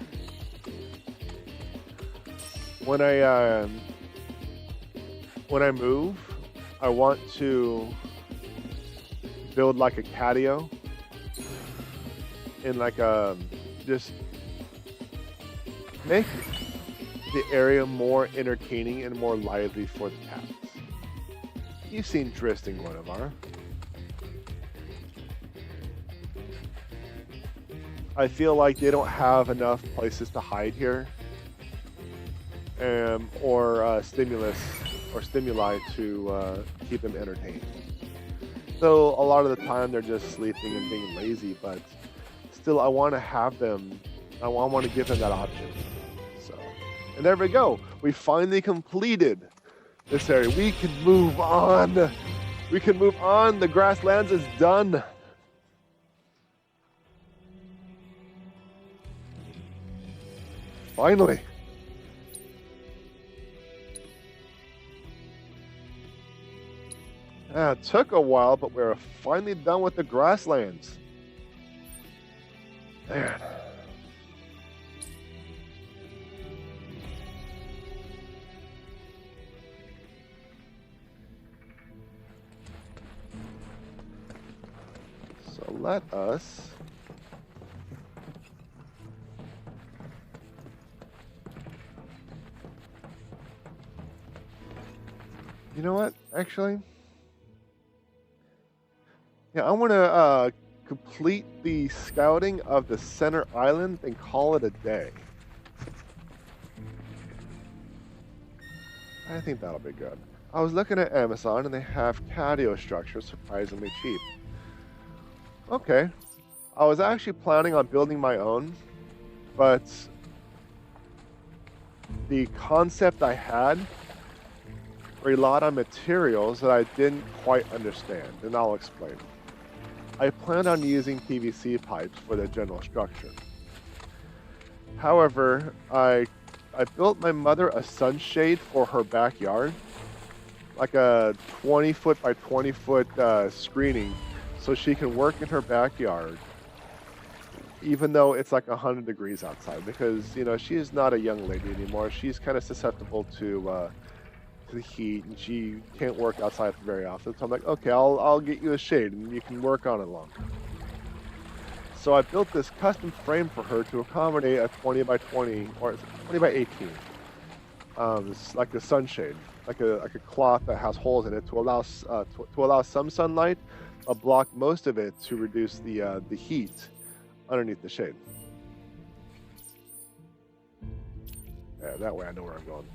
S1: When I move, I want to build like a catio in like a just make the area more entertaining and more lively for the cats. You've seen Drist and Guinevere. I feel like they don't have enough places to hide here, or stimuli to keep them entertained. So a lot of the time they're just sleeping and being lazy, but still, I want to have them. I want to give them that option. So, and there we go. We finally completed this area. We can move on. We can move on. The grasslands is done. Finally. It took a while, but we're finally done with the grasslands. Man. So let us you know what? Actually, yeah, I want to complete the scouting of the center island and call it a day. I think that'll be good. I was looking at Amazon and they have catio structures surprisingly cheap. Okay. I was actually planning on building my own, but the concept I had relied on materials that I didn't quite understand, and I'll explain. I planned on using PVC pipes for the general structure. However, I built my mother a sunshade for her backyard, like a 20-foot by 20-foot screening, so she can work in her backyard, even though it's like 100 degrees outside, because, you know, she is not a young lady anymore. She's kind of susceptible to the heat, and she can't work outside very often. So I'm like, okay, I'll get you a shade and you can work on it longer. So I built this custom frame for her to accommodate a 20 by 20 or 20 by 18. It's like a sunshade, like a cloth that has holes in it to allow some sunlight, but block most of it to reduce the heat underneath the shade. that way I know where I'm going.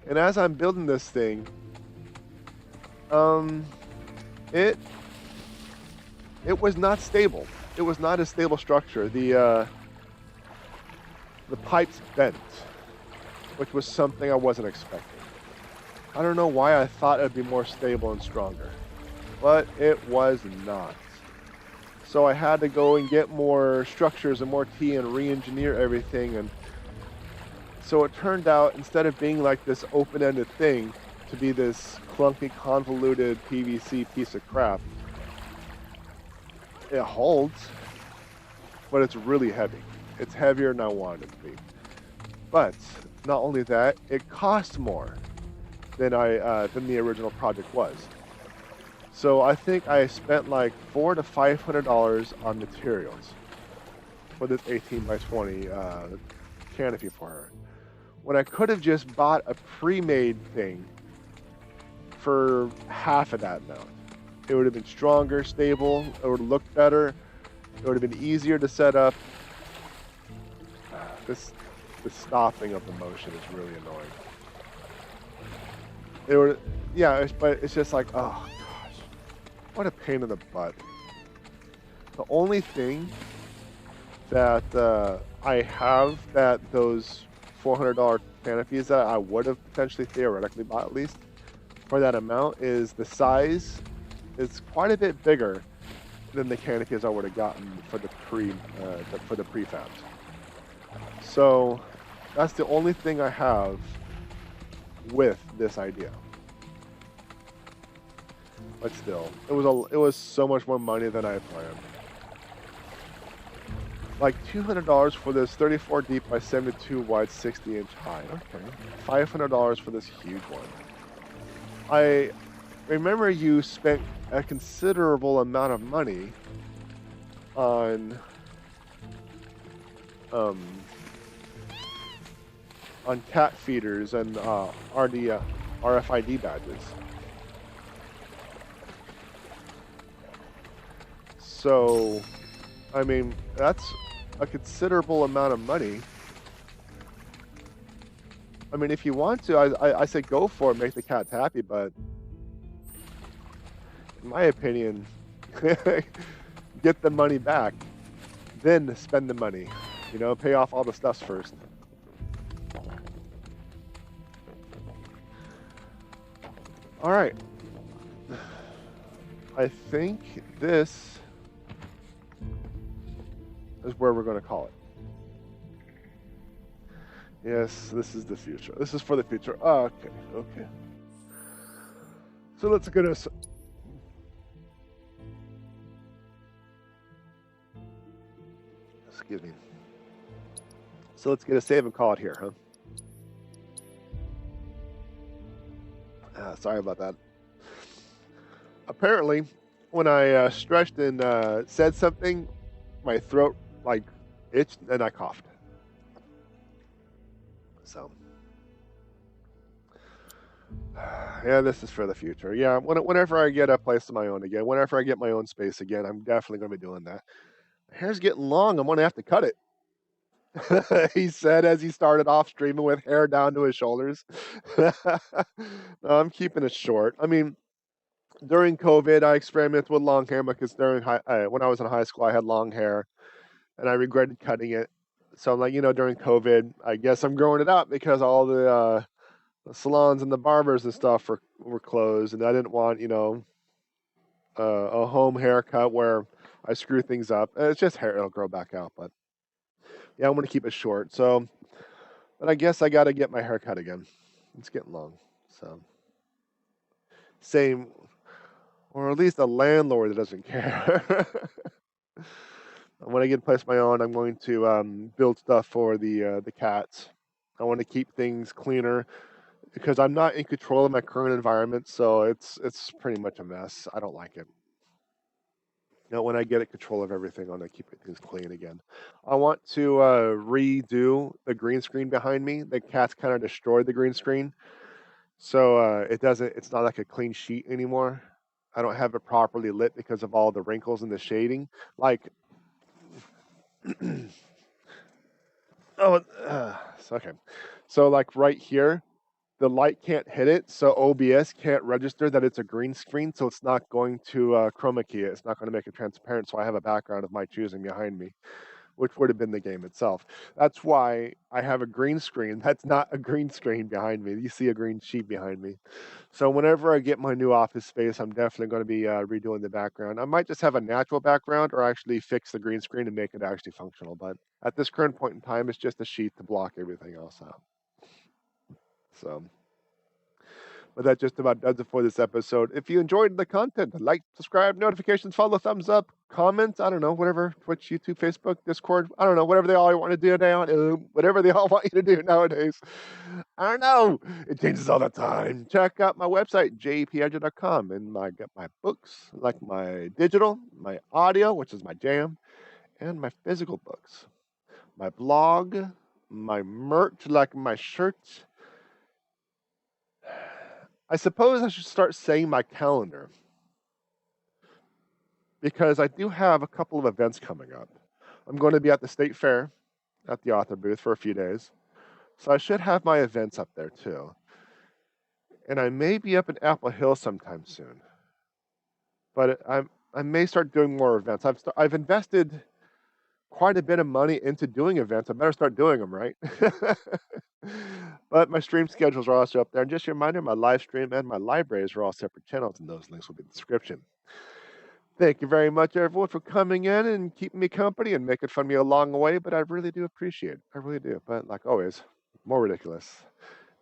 S1: And as I'm building this thing, it was not stable. It was not a stable structure. The pipes bent, which was something I wasn't expecting. I don't know why I thought it'd be more stable and stronger, but it was not. So I had to go and get more structures and more tea and re-engineer everything. And so it turned out, instead of being like this open-ended thing, to be this clunky, convoluted PVC piece of crap. It holds, but it's really heavy. It's heavier than I wanted it to be. But not only that, it costs more than the original project was. So I think I spent like $400 to $500 on materials for this 18 by 20 canopy for her, when I could have just bought a pre-made thing for half of that amount. It would have been stronger, stable, it would have looked better, it would have been easier to set up. The stopping of the motion is really annoying. It would, yeah, but it's just like, oh gosh, what a pain in the butt. The only thing that I have that those $400 canopies that I would have potentially theoretically bought at least for that amount is the size. It's quite a bit bigger than the canopies I would have gotten for the prefabs. So that's the only thing I have with this idea. But still, it was so much more money than I had planned. Like $200 for this 34 deep by 72 wide, 60 inch high. Okay. $500 for this huge one. I remember you spent a considerable amount of money on cat feeders and RFID badges. So, I mean, that's a considerable amount of money. I mean, if you want to, I say go for it, make the cats happy, but in my opinion, get the money back, then spend the money. You know, pay off all the stuffs first. All right. I think this is where we're going to call it. Yes, this is the future. This is for the future. Oh, okay. So let's get us. Excuse me. So let's get a save and call it here, huh? Sorry about that. Apparently, when I stretched and said something, my throat like itched and I coughed. So, yeah, this is for the future. Yeah, whenever I get a place of my own again, whenever I get my own space again, I'm definitely going to be doing that. My hair's getting long. I'm going to have to cut it. He said as he started off streaming with hair down to his shoulders. No, I'm keeping it short. I mean, during COVID, I experimented with long hair because when I was in high school, I had long hair, and I regretted cutting it. So I'm like, during COVID, I guess I'm growing it out because all the salons and the barbers and stuff were closed, and I didn't want, a home haircut where I screw things up. It's just hair; it'll grow back out, but. Yeah, I'm going to keep it short. So, but I guess I got to get my hair cut again. It's getting long. So, same, or at least a landlord that doesn't care. When I get a place of my own, I'm going to build stuff for the cats. I want to keep things cleaner because I'm not in control of my current environment. So it's pretty much a mess. I don't like it. When I get control of everything, I want to keep things clean again. I want to redo the green screen behind me. The cats kind of destroyed the green screen, so it's not like a clean sheet anymore. I don't have it properly lit because of all the wrinkles and the shading. Like, Oh, okay. So like right here, the light can't hit it, so OBS can't register that it's a green screen, so it's not going to chroma key it. It's not going to make it transparent, so I have a background of my choosing behind me, which would have been the game itself. That's why I have a green screen. That's not a green screen behind me. You see a green sheet behind me. So whenever I get my new office space, I'm definitely going to be redoing the background. I might just have a natural background or actually fix the green screen and make it actually functional. But at this current point in time, it's just a sheet to block everything else out. So, but that just about does it for this episode. If you enjoyed the content, like, subscribe, notifications, follow, thumbs up, comments, I don't know, whatever, Twitch, YouTube, Facebook, Discord, I don't know, whatever they all want to do now, whatever they all want you to do nowadays. I don't know. It changes all the time. Check out my website, JPEdgar.com, and I got my books, like my digital, my audio, which is my jam, and my physical books. My blog, my merch, like my shirts. I suppose I should start saying my calendar, because I do have a couple of events coming up. I'm going to be at the State Fair at the author booth for a few days, so I should have my events up there too. And I may be up in Apple Hill sometime soon, but I may start doing more events. I've invested quite a bit of money into doing events. I better start doing them, right? But my stream schedules are also up there. And just a reminder, my live stream and my libraries are all separate channels, and those links will be in the description. Thank you very much, everyone, for coming in and keeping me company and making fun of me along the way, but I really do appreciate it. I really do. But like always, more ridiculous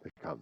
S1: to come.